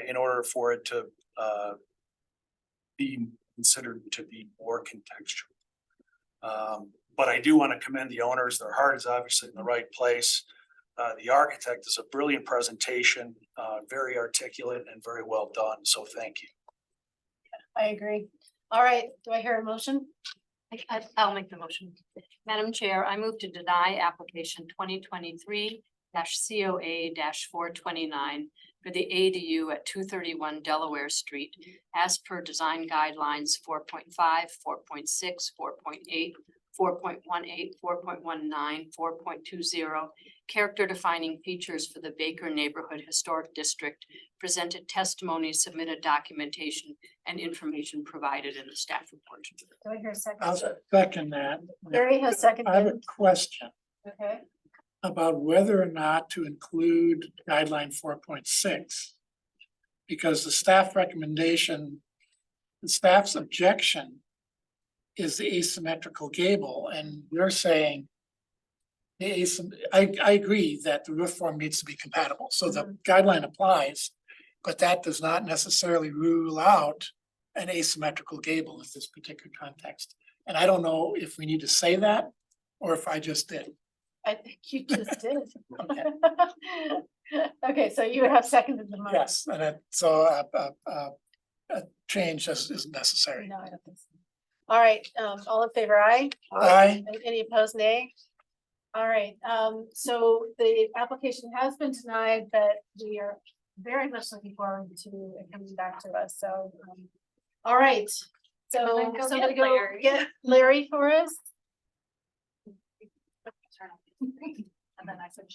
in order for it to be considered to be more contextual. But I do want to commend the owners. Their heart is obviously in the right place. The architect is a brilliant presentation, very articulate and very well done. So thank you. I agree. All right, do I hear a motion? I'll make the motion. Madam Chair, I move to deny application 2023-COA-429 for the ADU at 231 Delaware Street as per design guidelines 4.5, 4.6, 4.8, 4.18, 4.19, 4.20, character defining features for the Baker Neighborhood Historic District, presented testimony, submitted documentation, and information provided in the staff report. Do I hear a I'll second? second that. Gary has I have a seconded. question Okay, about whether or not to include guideline 4.6. Because the staff recommendation, the staff's objection is the asymmetrical gable, and we're saying I agree that the roof form needs to be compatible, so the guideline applies. But that does not necessarily rule out an asymmetrical gable in this particular context. And I don't know if we need to say that, or if I just did. I think you just did. Okay. Okay, so you have seconded the motion. Yes, and a change isn't necessary. No, I don't think so. All right, all in favor, aye? Aye. And any opposed, nay? All right, so the application has been denied, but we are very much looking forward to it coming back to us, so. All right, so then go somebody get go Larry. get Larry for us. And then I said.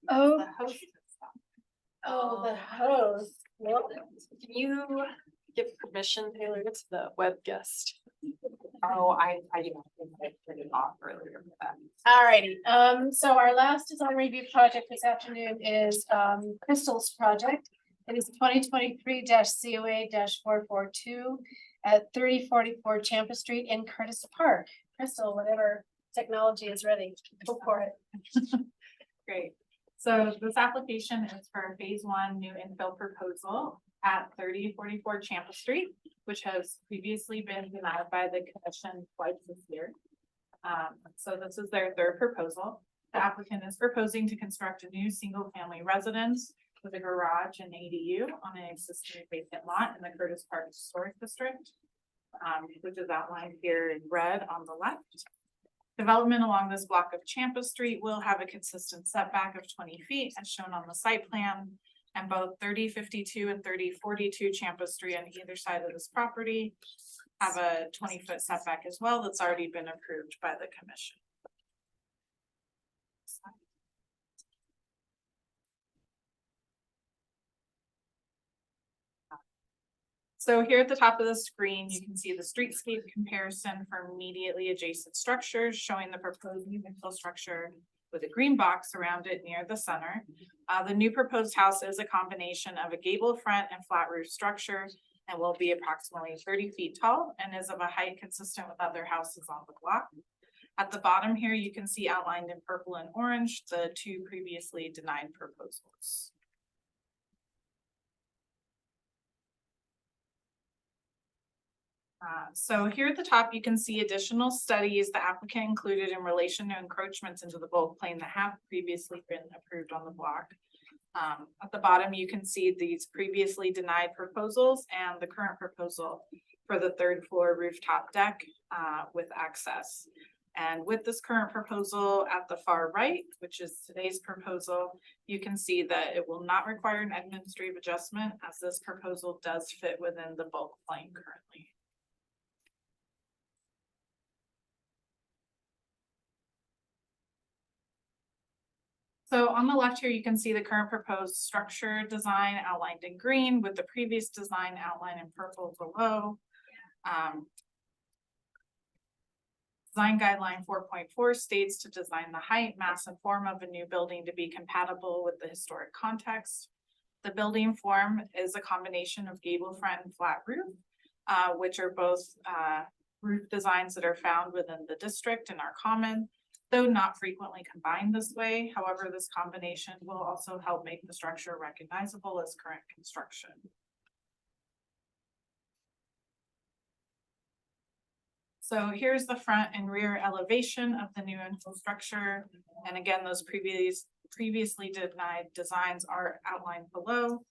Oh. Oh, the host. Well, Can you give permission, Taylor, to the web guest? Oh, I turned it off earlier. alrighty, so our last design review project this afternoon is Crystal's project. It is 2023-COA-442 at 3044 Champa Street in Curtis Park. Crystal, whatever technology is ready, go for it. Great. So this application is for phase one new infill proposal at 3044 Champa Street, which has previously been denied by the commission twice this year. So this is their third proposal. The applicant is proposing to construct a new single-family residence with a garage and ADU on an existing vacant lot in the Curtis Park Historic District, which is outlined here in red on the left. Development along this block of Champa Street will have a consistent setback of 20 feet as shown on the site plan. And both 3052 and 3042 Champa Street on either side of this property have a 20-foot setback as well that's already been approved by the commission. So here at the top of the screen, you can see the streetscape comparison for immediately adjacent structures showing the proposed new infill structure with a green box around it near the center. The new proposed house is a combination of a gable front and flat roof structure and will be approximately 30 feet tall and is of a height consistent with other houses on the block. At the bottom here, you can see outlined in purple and orange the two previously denied proposals. So here at the top, you can see additional studies the applicant included in relation to encroachments into the bulk plane that have previously been approved on the block. At the bottom, you can see these previously denied proposals and the current proposal for the third floor rooftop deck with access. And with this current proposal at the far right, which is today's proposal, you can see that it will not require an administrative adjustment as this proposal does fit within the bulk plane currently. So on the left here, you can see the current proposed structure design outlined in green with the previous design outlined in purple below. Design guideline 4.4 states to design the height, mass, and form of a new building to be compatible with the historic context. The building form is a combination of gable front and flat roof, which are both roof designs that are found within the district and are common, though not frequently combined this way. However, this combination will also help make the structure recognizable as current construction. So here's the front and rear elevation of the new infill structure. And again, those previously denied designs are outlined below.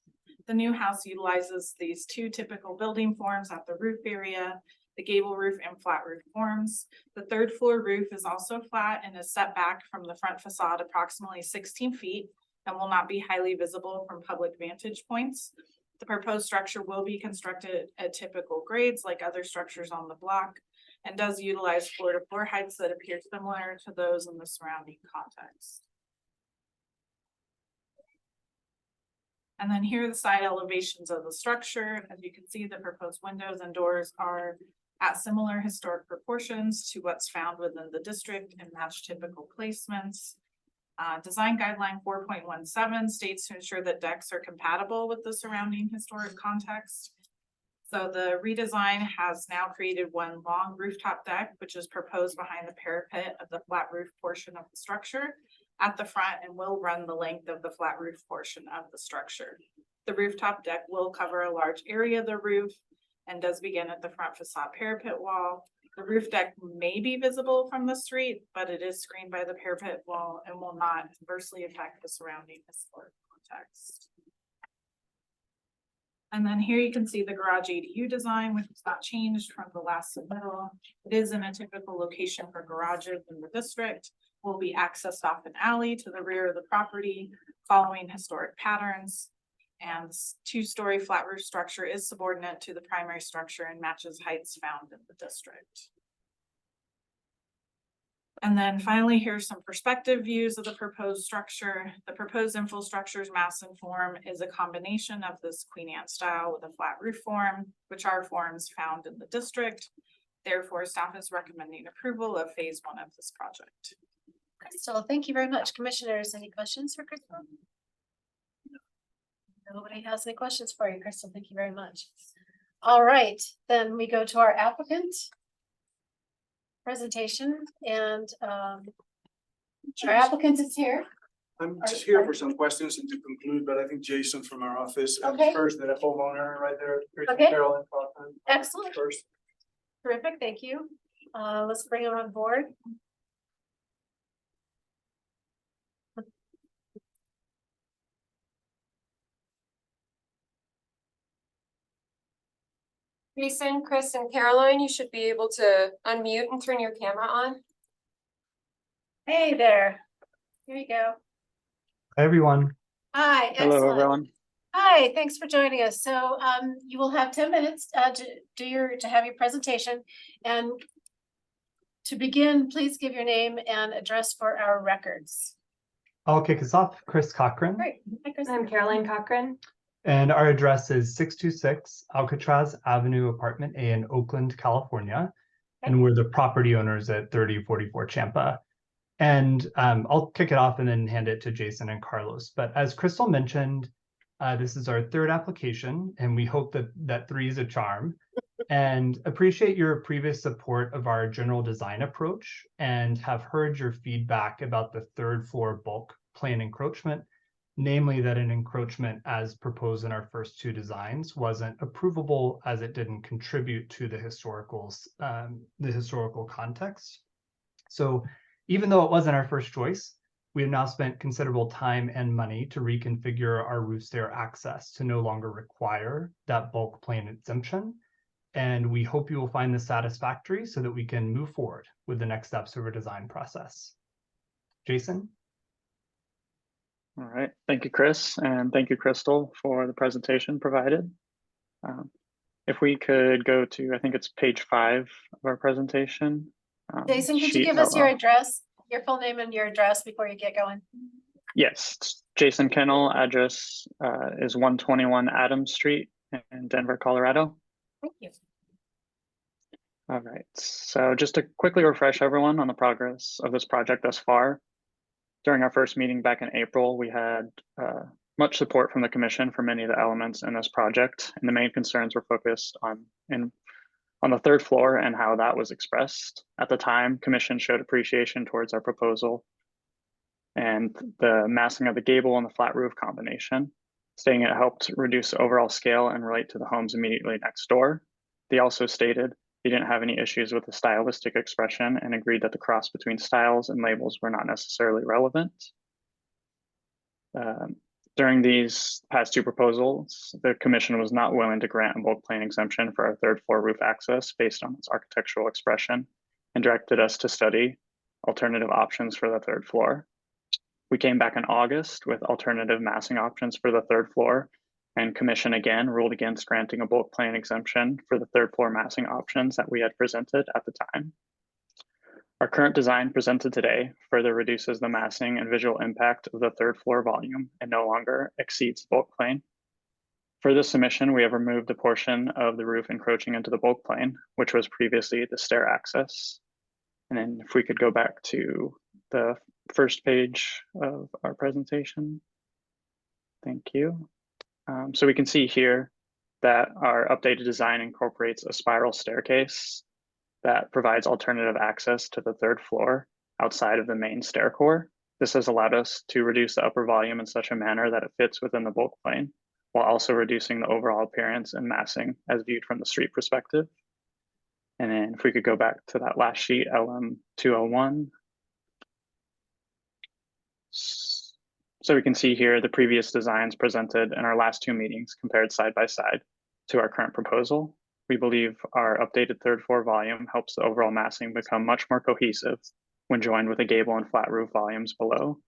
The new house utilizes these two typical building forms at the roof area, the gable roof and flat roof forms. The third floor roof is also flat and is set back from the front facade approximately 16 feet and will not be highly visible from public vantage points. The proposed structure will be constructed at typical grades like other structures on the block and does utilize floor to floor heights that appear similar to those in the surrounding context. And then here are the side elevations of the structure. As you can see, the proposed windows and doors are at similar historic proportions to what's found within the district and match typical placements. Design guideline 4.17 states to ensure that decks are compatible with the surrounding historic context. So the redesign has now created one long rooftop deck, which is proposed behind the parapet of the flat roof portion of the structure at the front and will run the length of the flat roof portion of the structure. The rooftop deck will cover a large area of the roof and does begin at the front facade parapet wall. The roof deck may be visible from the street, but it is screened by the parapet wall and will not adversely affect the surrounding historic context. And then here you can see the garage ADU design, which is not changed from the last submittal. It is in a typical location for garages in the district. Will be accessed off an alley to the rear of the property, following historic patterns. And two-story flat roof structure is subordinate to the primary structure and matches heights found in the district. And then finally, here's some perspective views of the proposed structure. The proposed infill structure's mass and form is a combination of this Queen Anne style with a flat roof form, which are forms found in the district. Therefore, staff is recommending approval of phase 1 of this project. Crystal, thank you very much. Commissioners, any questions for Crystal? Nobody has any questions for you, Crystal. Thank you very much. All right, then we go to our applicant presentation, and our applicant is here. I'm just here for some questions and to conclude, but I think Jason from our office, and Okay. first the homeowner right there. Okay. Carolyn Kaufman. Excellent. First. Terrific, thank you. Let's bring him on board. Jason, Chris, and Caroline, you should be able to unmute and turn your camera on. Hey there. Here you go. Hi, everyone. Hi, Hello, excellent. everyone. Hi, thanks for joining us. So you will have 10 minutes to have your presentation. And to begin, please give your name and address for our records. I'll kick us off. Chris Cochran. Great. Hi, Chris. I'm Caroline Cochran. And our address is 626 Alcatraz Avenue, Apartment A in Oakland, California. And we're the property owners at 3044 Champa. And I'll kick it off and then hand it to Jason and Carlos. But as Crystal mentioned, this is our third application, and we hope that 3 is a charm. And appreciate your previous support of our general design approach and have heard your feedback about the 3rd floor bulk plan encroachment, namely that an encroachment as proposed in our first 2 designs wasn't approvable as it didn't contribute to the historical context. So even though it wasn't our first choice, we have now spent considerable time and money to reconfigure our roof stair access to no longer require that bulk plan exemption. And we hope you will find this satisfactory so that we can move forward with the next steps of our design process. Jason? All right, thank you, Chris, and thank you, Crystal, for the presentation provided. If we could go to, I think it's page 5 of our presentation. Jason, could you sheet- give us your address, your full name and your address before you get going? Yes, it's Jason Kennel, address is 121 Adams Street in Denver, Colorado. Thank you. All right, so just to quickly refresh everyone on the progress of this project thus far. During our first meeting back in April, we had much support from the commission for many of the elements in this project, and the main concerns were focused on the 3rd floor and how that was expressed. At the time, commission showed appreciation towards our proposal and the massing of the gable and the flat roof combination, stating it helped reduce overall scale and relate to the homes immediately next door. They also stated they didn't have any issues with the stylistic expression and agreed that the cross between styles and labels were not necessarily relevant. During these past 2 proposals, the commission was not willing to grant a bulk plan exemption for our 3rd floor roof access based on its architectural expression and directed us to study alternative options for the 3rd floor. We came back in August with alternative massing options for the 3rd floor, and commission again ruled against granting a bulk plan exemption for the 3rd floor massing options that we had presented at the time. Our current design presented today further reduces the massing and visual impact of the 3rd floor volume and no longer exceeds bulk plan. For this submission, we have removed a portion of the roof encroaching into the bulk plane, which was previously the stair access. And then if we could go back to the first page of our presentation. Thank you. So we can see here that our updated design incorporates a spiral staircase that provides alternative access to the third floor outside of the main stair core. This has allowed us to reduce the upper volume in such a manner that it fits within the bulk plane, while also reducing the overall appearance and massing as viewed from the street perspective. And then if we could go back to that last sheet, LM 201. So we can see here the previous designs presented in our last two meetings compared side by side to our current proposal. We believe our updated third floor volume helps the overall massing become much more cohesive when joined with the gable and flat roof volumes below.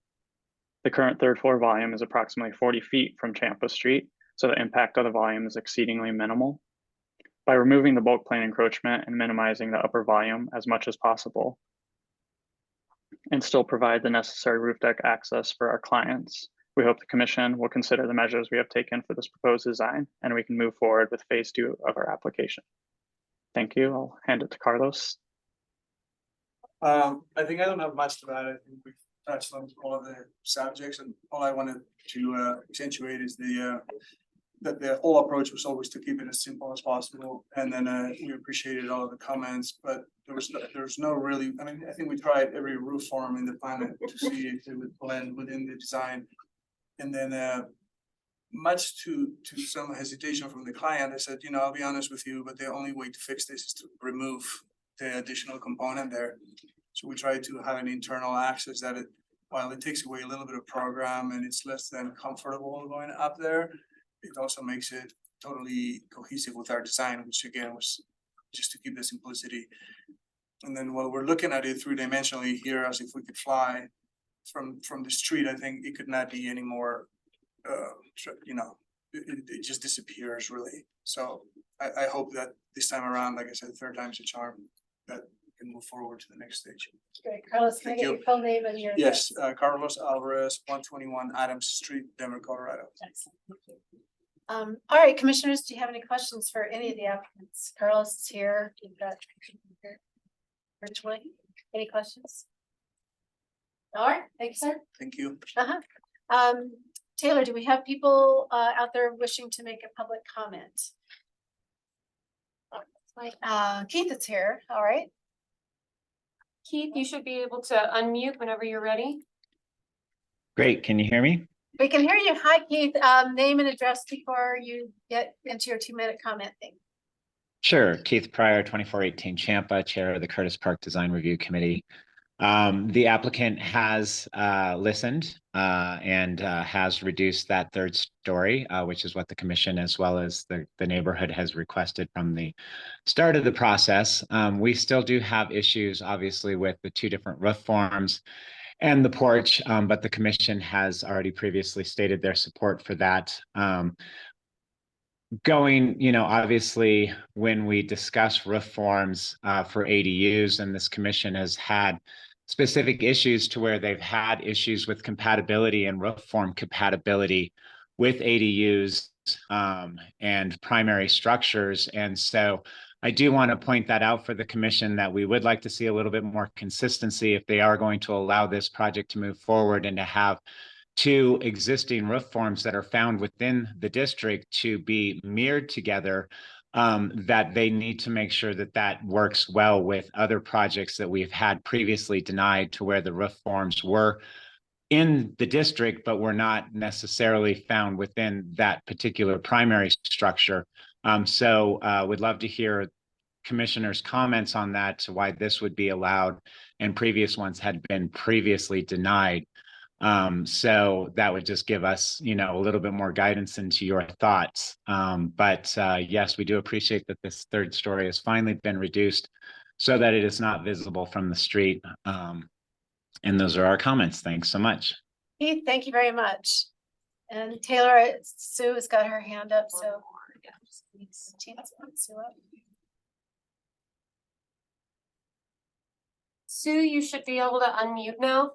The current third floor volume is approximately 40 feet from Champa Street, so the impact of the volume is exceedingly minimal. By removing the bulk plane encroachment and minimizing the upper volume as much as possible, and still provide the necessary roof deck access for our clients, we hope the commission will consider the measures we have taken for this proposed design, and we can move forward with phase 2 of our application. Thank you. I'll hand it to Carlos. I think I don't have much to add. I think we've touched on all of the subjects, and all I wanted to accentuate is that the whole approach was always to keep it as simple as possible. And then we appreciated all of the comments, but there was no really, I mean, I think we tried every roof form in the planet to see if it would blend within the design. And then much to some hesitation from the client, I said, you know, I'll be honest with you, but the only way to fix this is to remove the additional component there. So we try to have an internal access that while it takes away a little bit of program and it's less than comfortable going up there, it also makes it totally cohesive with our design, which again was just to keep the simplicity. And then while we're looking at it 3-dimensionally here, as if we could fly from the street, I think it could not be any more, you know, it just disappears really. So I hope that this time around, like I said, third time's a charm, that we can move forward to the next stage. Great, Carlos, can I get your full name and your? Yes, Carlos Alvarez, 121 Adams Street, Denver, Colorado. Excellent. Thank you. All right, commissioners, do you have any questions for any of the applicants? Carlos is here. You've got virtually. Any questions? All right, thank you, sir. Thank you. Taylor, do we have people out there wishing to make a public comment? Keith is here. All right. Keith, you should be able to unmute whenever you're ready. Great, can you hear me? We can hear you. Hi, Keith. Name and address before you get into your 2-minute comment thing. Sure, Keith Pryor, 2418 Champa, Chair of the Curtis Park Design Review Committee. The applicant has listened and has reduced that third story, which is what the commission as well as the neighborhood has requested from the start of the process. We still do have issues, obviously, with the 2 different roof forms and the porch, but the commission has already previously stated their support for that. Obviously, when we discuss roof forms for ADUs, and this commission has had specific issues to where they've had issues with compatibility and roof form compatibility with ADUs and primary structures. And so I do want to point that out for the commission that we would like to see a little bit more consistency if they are going to allow this project to move forward and to have 2 existing roof forms that are found within the district to be mirrored together, that they need to make sure that that works well with other projects that we've had previously denied to where the roof forms were in the district, but were not necessarily found within that particular primary structure. So would love to hear commissioners' comments on that, to why this would be allowed and previous ones had been previously denied. So that would just give us, a little bit more guidance into your thoughts. But yes, we do appreciate that this third story has finally been reduced so that it is not visible from the street. And those are our comments. Thanks so much. Keith, thank you very much. And Taylor, Sue has got her hand up, so. Sue, you should be able to unmute now.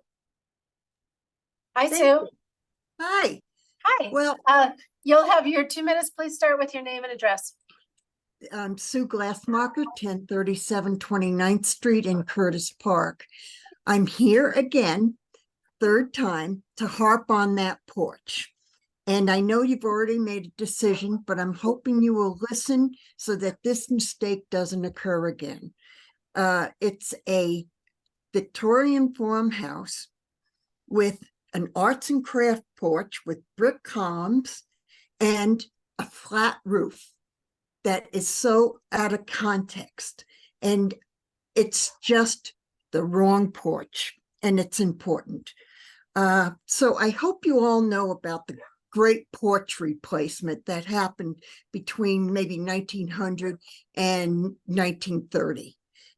Hi, Sue. Hi. Hi. Well, You'll have your 2 minutes. Please start with your name and address. I'm Sue Glassmarker, 1037 29th Street in Curtis Park. I'm here again, third time, to harp on that porch. And I know you've already made a decision, but I'm hoping you will listen so that this mistake doesn't occur again. It's a Victorian farmhouse with an arts and craft porch with brick columns and a flat roof that is so out of context. And it's just the wrong porch, and it's important. So I hope you all know about the great porch replacement that happened between maybe 1900 and 1930.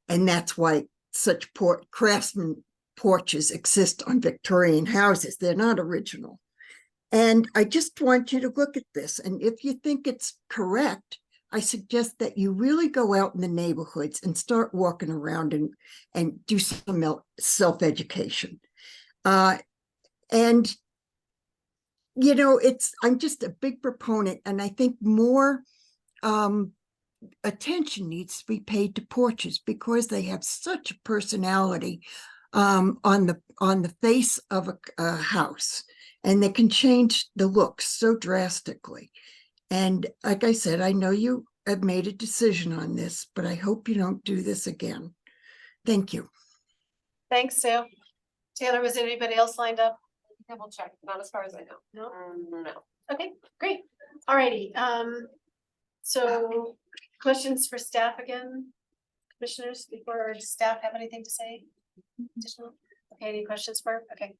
And that's why such craftsman porches exist on Victorian houses. They're not original. And I just want you to look at this. And if you think it's correct, I suggest that you really go out in the neighborhoods and start walking around and do some self-education. And, you know, I'm just a big proponent, and I think more attention needs to be paid to porches because they have such a personality on the face of a house, and they can change the look so drastically. And like I said, I know you have made a decision on this, but I hope you don't do this again. Thank you. Thanks, Sue. Taylor, was anybody else lined up? Double check, not as far as I know. No? No. Okay, great. Alrighty, so questions for staff again? Commissioners, before staff have anything to say? Additional? Okay, any questions for? Okay.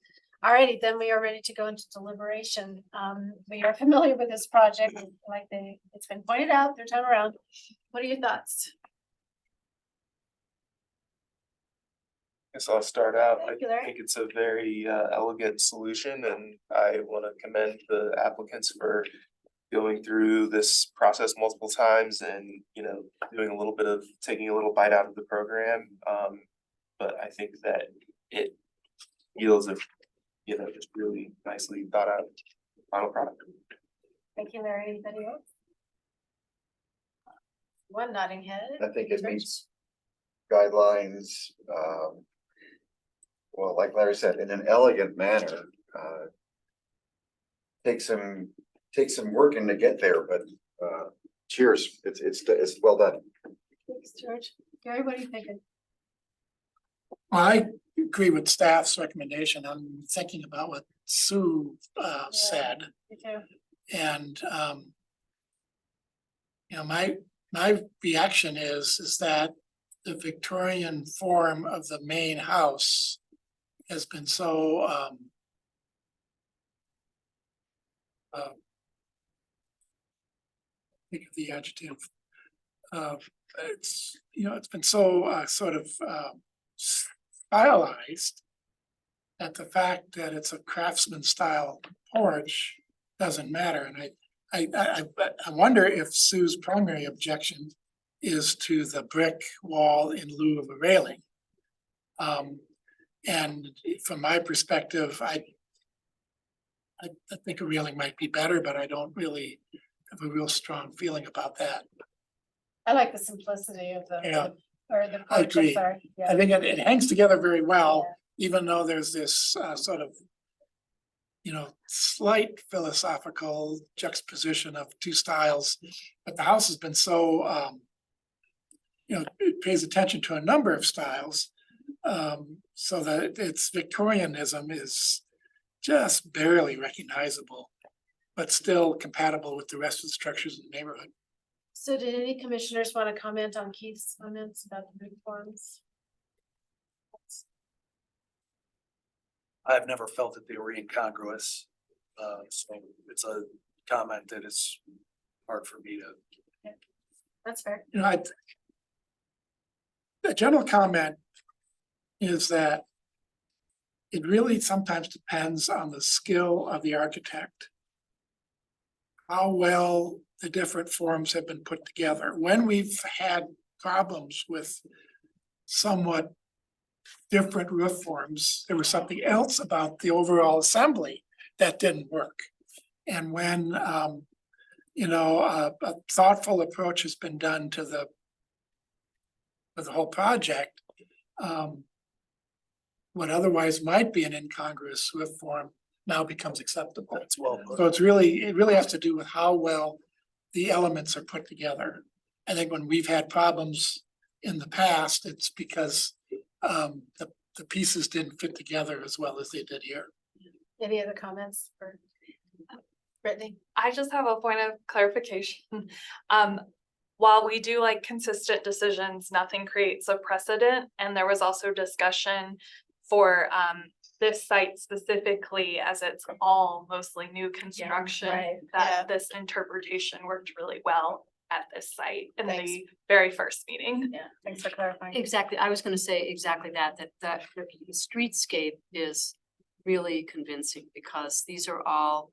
Alrighty, then we are ready to go into deliberation. We are familiar with this project, like it's been pointed out, third time around. What are your thoughts? Guess I'll start out. I Thank you, Larry. think it's a very elegant solution, and I want to commend the applicants for going through this process multiple times and, you know, doing a little bit of taking a little bite out of the program. But I think that it yields a, you know, just really nicely thought out final product. Thank you, Larry. Anybody else? One nodding head. I think it meets guidelines, well, like Larry said, in an elegant manner. Takes some working to get there, but cheers, it's well done. Thanks, George. Gary, what are you thinking? I agree with staff's recommendation. I'm thinking about what Sue said. Me too. And you know, my reaction is that the Victorian form of the main house has been so think of the adjective. It's, you know, it's been so sort of stylized that the fact that it's a craftsman style porch doesn't matter. And I wonder if Sue's primary objection is to the brick wall in lieu of a railing. And from my perspective, I think a railing might be better, but I don't really have a real strong feeling about that. I like the simplicity of the, Yeah. or the I porch, I'm agree. sorry. Yeah. I think it hangs together very well, even though there's this sort of, you know, slight philosophical juxtaposition of two styles. But the house has been so, you know, it pays attention to a number of styles, so that its Victorianism is just barely recognizable, but still compatible with the rest of the structures in the neighborhood. So did any commissioners want to comment on Keith's comments about the big forms? I've never felt that they were incongruous. So it's a comment that is hard for me to. That's fair. You know, the general comment is that it really sometimes depends on the skill of the architect, how well the different forms have been put together. When we've had problems with somewhat different roof forms, there was something else about the overall assembly that didn't work. And when, a thoughtful approach has been done to the whole project, what otherwise might be an incongruous SWIFT form now becomes acceptable. That's well put. So it really has to do with how well the elements are put together. I think when we've had problems in the past, it's because the pieces didn't fit together as well as they did here. Any other comments for Brittany? I just have a point of clarification. While we do like consistent decisions, nothing creates a precedent. And there was also discussion for this site specifically, as it's all mostly new construction, right, that this interpretation worked really well at this site in Thanks. the very first meeting. Yeah, thanks for clarifying. Exactly, I was gonna say exactly that the streetscape is really convincing because these are all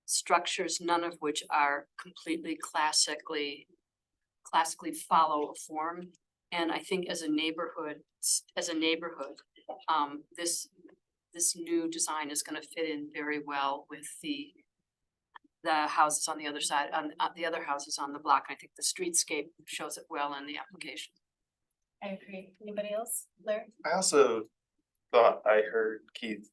structures, none of which are completely classically follow a form. And I think as a neighborhood, this new design is gonna fit in very well with the houses on the other side, on the other houses on the block. I think the streetscape shows it well in the application. I agree. Anybody else? Larry? I also thought I heard Keith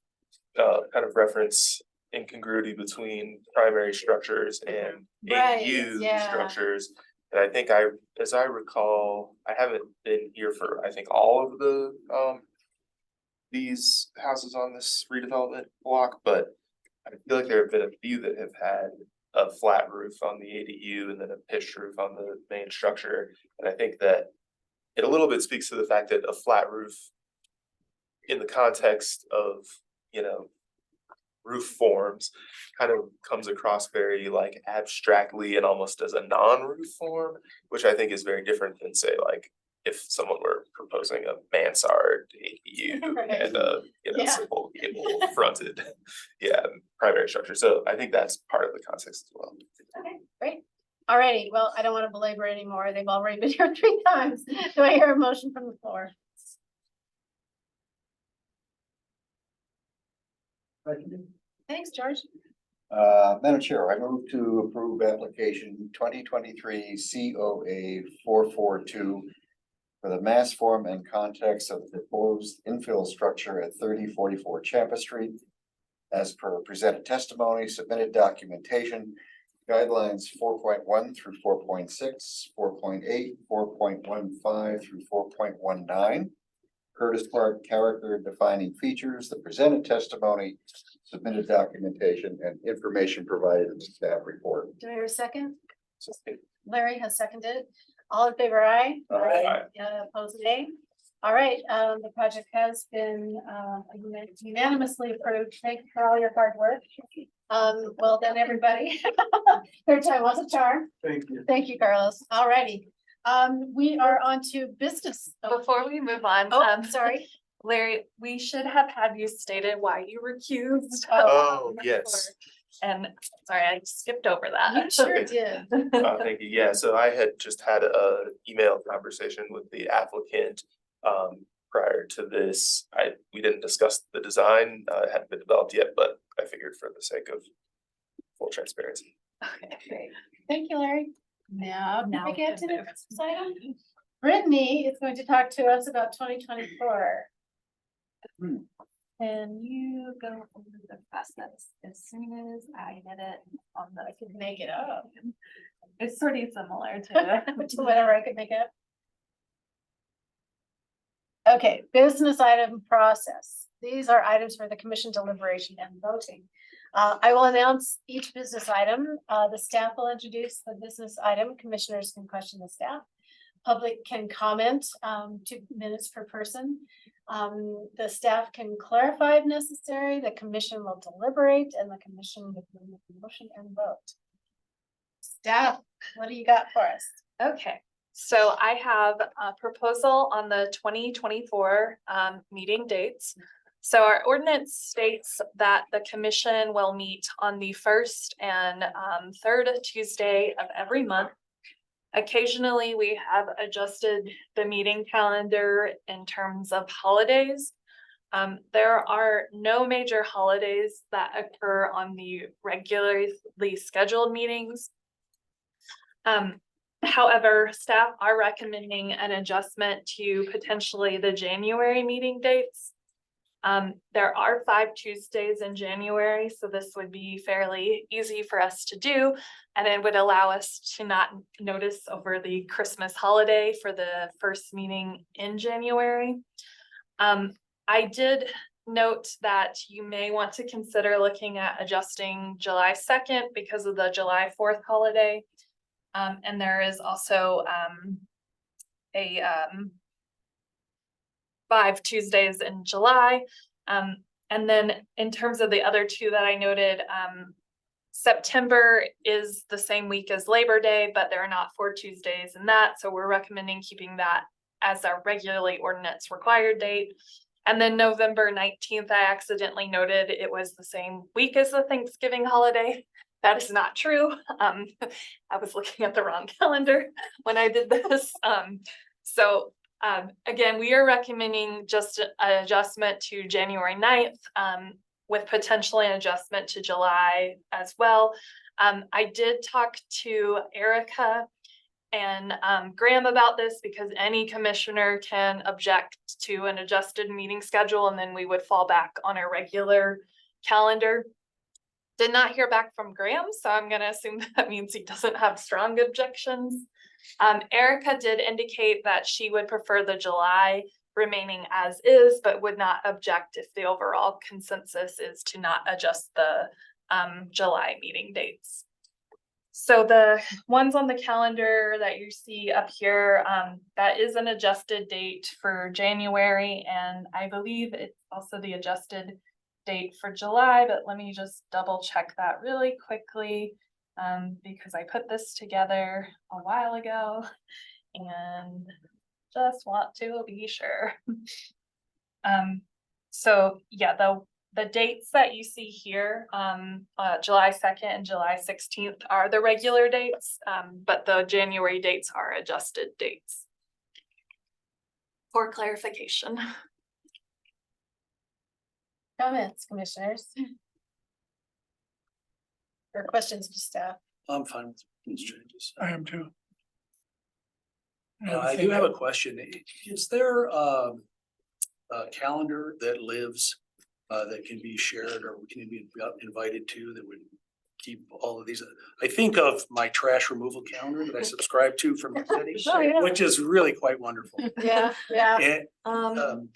kind of reference incongruity between primary structures and Right, ADU yeah. structures. And I think as I recall, I haven't been here for, I think, all of the these houses on this redevelopment block, but I feel like there have been a few that have had a flat roof on the ADU and then a pitched roof on the main structure. And I think that it a little bit speaks to the fact that a flat roof in the context of, roof forms kind of comes across very like abstractly and almost as a non-roof form, which I think is very different than say like if someone were proposing a mansard ADU Right. and a Yeah. simple gable fronted primary structure. So I think that's part of the context as well. Okay, great. Alrighty, well, I don't want to belabor anymore. They've already been here 3 times. Do I hear a motion from the floor? Thanks, George. Madam Chair, I move to approve application 2023 COA 442 for the mass form and context of the proposed infill structure at 3044 Champa Street as per presented testimony, submitted documentation, guidelines 4.1 through 4.6, 4.8, 4.15 through 4.19. Curtis Park character defining features, the presented testimony, submitted documentation, and information provided in the staff report. Do I hear a second? Larry has seconded. All in favor, aye? Aye. Opposed, nay? All right, the project has been unanimously approved. Thank you for all your hard work. Well done, everybody. Third time was a charm. Thank you. Thank you, Carlos. All righty. We are on to business. Before we move on, Sorry. Larry, we should have had you stated why you recused. Oh, yes. And sorry, I skipped over that. You sure did. Thank you. Yeah, so I had just had a email conversation with the applicant prior to this. We didn't discuss the design, it hadn't been developed yet, but I figured for the sake of full transparency. Okay, great. Thank you, Larry. Now Now we get we to can the move. business item. Brittany is going to talk to us about 2024. Can you go over the process as soon as I get it on the, I could make it up. It's sort of similar to. To whatever I could make up. Okay, business item process. These are items for the commission deliberation and voting. I will announce each business item. The staff will introduce the business item. Commissioners can question the staff. Public can comment, 2 minutes per person. The staff can clarify if necessary. The commission will deliberate and the commission will make the motion and vote. Staff, what do you got for us? Okay, so I have a proposal on the 2024 meeting dates. So our ordinance states that the commission will meet on the first and third Tuesday of every month. Occasionally, we have adjusted the meeting calendar in terms of holidays. There are no major holidays that occur on the regularly scheduled meetings. However, staff are recommending an adjustment to potentially the January meeting dates. There are 5 Tuesdays in January, so this would be fairly easy for us to do. And it would allow us to not notice over the Christmas holiday for the first meeting in January. I did note that you may want to consider looking at adjusting July 2nd because of the July 4th holiday. And there is also a 5 Tuesdays in July. And then in terms of the other 2 that I noted, September is the same week as Labor Day, but there are not 4 Tuesdays in that. So we're recommending keeping that as our regularly ordinance required date. And then November 19th, I accidentally noted it was the same week as the Thanksgiving holiday. That is not true. I was looking at the wrong calendar when I did this. Again, we are recommending just an adjustment to January 9th with potentially an adjustment to July as well. I did talk to Erica and Graham about this because any commissioner can object to an adjusted meeting schedule and then we would fall back on a regular calendar. Did not hear back from Graham, so I'm gonna assume that means he doesn't have strong objections. Erica did indicate that she would prefer the July remaining as is, but would not object if the overall consensus is to not adjust the July meeting dates. So the ones on the calendar that you see up here, that is an adjusted date for January, and I believe it's also the adjusted date for July, but let me just double check that really quickly because I put this together a while ago and just want to be sure. So yeah, the dates that you see here, July 2nd and July 16th are the regular dates, but the January dates are adjusted dates. For clarification. Comments, commissioners? Or questions to staff? I'm fine with these changes. I am too. I do have a question. Is there a calendar that lives that can be shared or can be invited to that would keep all of these? I think of my trash removal calendar that I subscribe to from the city, Oh, yeah. which is really quite wonderful. Yeah, yeah. And,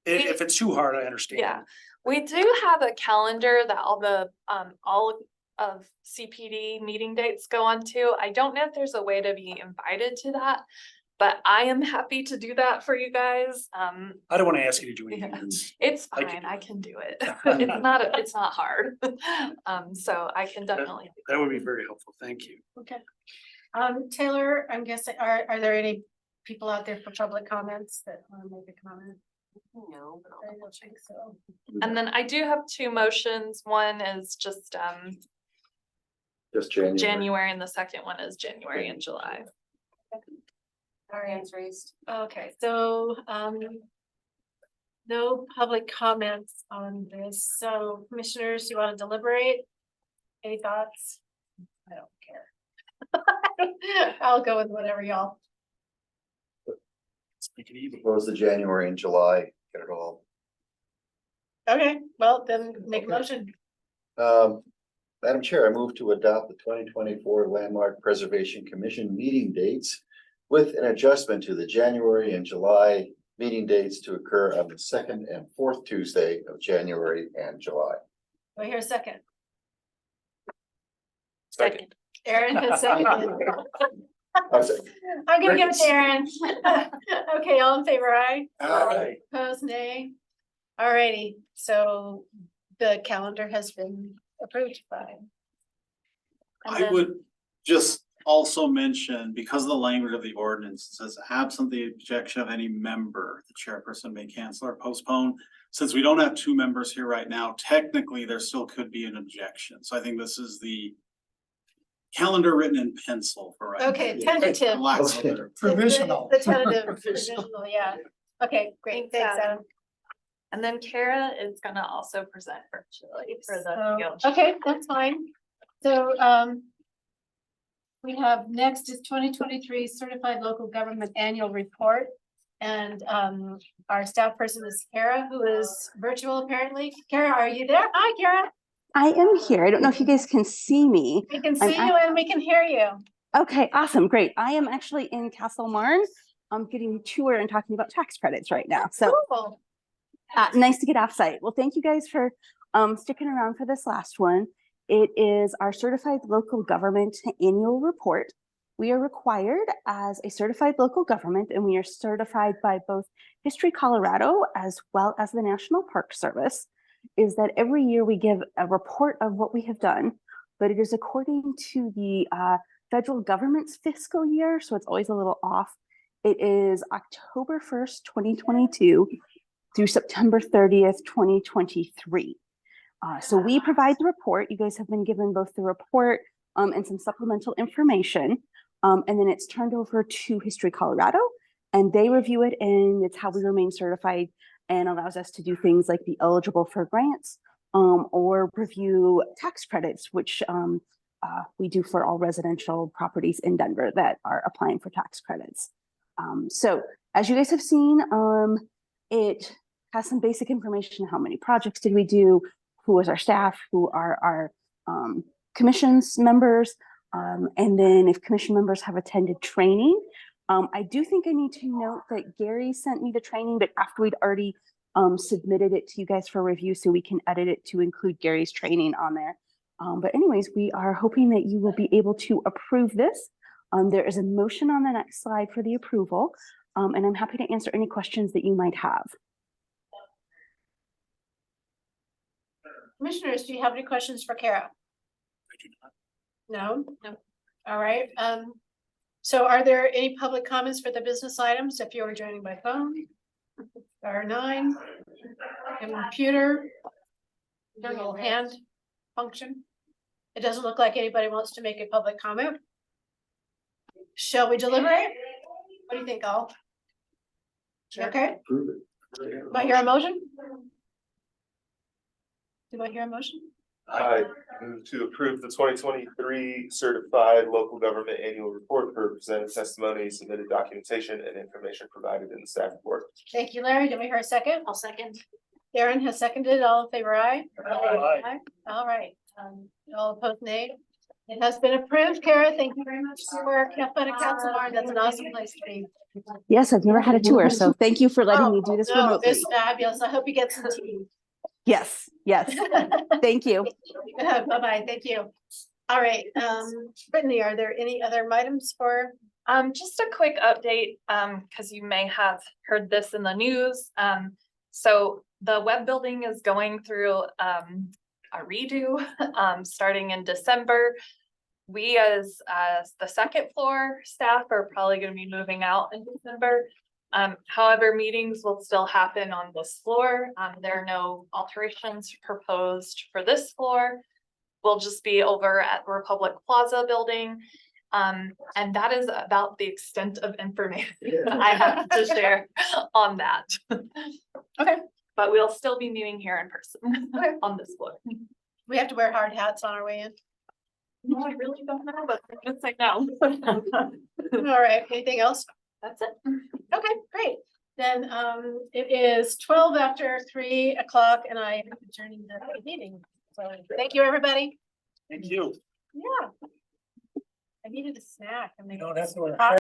if it's too hard, I understand. Yeah, we do have a calendar that all of CPD meeting dates go on to. I don't know if there's a way to be invited to that, but I am happy to do that for you guys. I don't want to ask you to do anything. It's fine, I can do it. It's not hard. So I can definitely. That would be very helpful. Thank you. Okay. Taylor, I'm guessing, are there any people out there for public comments that want to make a comment? No. I don't think so. And then I do have 2 motions. One is just January. January and the second one is January and July. All right. Hands raised. Okay, so no public comments on this. So commissioners, you want to deliberate? Any thoughts? I don't care. I'll go with whatever y'all. Make it even. Close the January and July, get it all. Okay, well, then make a motion. Madam Chair, I move to adopt the 2024 Landmark Preservation Commission meeting dates with an adjustment to the January and July meeting dates to occur on the 2nd and 4th Tuesday of January and July. Do I hear a second? Second. Aaron has seconded. I'm sorry. I'm gonna give it to Aaron. Okay, all in favor, aye? Aye. Opposed, nay? Alrighty, so the calendar has been approved by. And I then- would just also mention, because of the language of the ordinance, it says absent the objection of any member, the chairperson may cancel or postpone. Since we don't have 2 members here right now, technically there still could be an objection. So I think this is the calendar written in pencil for right now. Okay, tentative. For lack of a better- Provisional. The tentative, provisional, yeah. Okay, great, thanks, Adam. And then Kara is gonna also present virtually for the. field. Okay, that's fine. So, we have next is 2023 Certified Local Government Annual Report. And, our staff person is Kara, who is virtual apparently. Kara, are you there? Hi, Kara. I am here. I don't know if you guys can see me. We can see you and we can hear you. Okay, awesome, great. I am actually in Castle Marne. I'm getting a tour and talking about tax credits right now. So Cool. nice to get off site. Well, thank you guys for sticking around for this last one. It is our Certified Local Government Annual Report. We are required as a certified local government, and we are certified by both History Colorado as well as the National Park Service, is that every year we give a report of what we have done, but it is according to the federal government's fiscal year, so it's always a little off. It is October 1st, 2022 through September 30th, 2023. So we provide the report. You guys have been given both the report and some supplemental information. And then it's turned over to History Colorado, and they review it, and it's how we remain certified and allows us to do things like be eligible for grants or review tax credits, which we do for all residential properties in Denver that are applying for tax credits. So as you guys have seen, it has some basic information. How many projects did we do? Who was our staff? Who are our commissions members? And then if commission members have attended training. I do think I need to note that Gary sent me the training, but after we'd already submitted it to you guys for review, so we can edit it to include Gary's training on there. But anyways, we are hoping that you will be able to approve this. There is a motion on the next slide for the approval, and I'm happy to answer any questions that you might have. Commissioners, do you have any questions for Kara? No? No. All right. So are there any public comments for the business items if you are joining by phone? Star 9, computer, little hand function. It doesn't look like anybody wants to make a public comment. Shall we deliberate? What do you think, Al? Okay, do I hear a motion? Do I hear a motion? I move to approve the 2023 Certified Local Government Annual Report for presented testimony, submitted documentation, and information provided in the staff report. Thank you, Larry. Do we hear a second? I'll second. Aaron has seconded. All in favor, aye? Aye. All right. All opposed, nay. It has been approved. Kara, thank you very much for your work. Have fun at Castle Marne. That's an awesome place to be. Yes, I've never had a tour, so thank you for letting me do this No, remotely. it's fabulous. I hope you get some tea. Yes, yes. Thank you. Bye-bye. Thank you. All right. Brittany, are there any other items for? Just a quick update, because you may have heard this in the news. So the web building is going through a redo, starting in December. We as the second floor staff are probably going to be moving out in December. However, meetings will still happen on this floor. There are no alterations proposed for this floor. We'll just be over at Republic Plaza building. And that is about the extent of information I have to share on that. Okay. But we'll still be meeting here in person on this floor. We have to wear hard hats on our way in. No, I really don't know, but I'm gonna say no. All right. Anything else? That's it. Okay, great. Then it is 12 after 3 o'clock and I am adjourning the meeting. So thank you, everybody. Thank you. Yeah. I needed a snack. And they You don't have to wear hot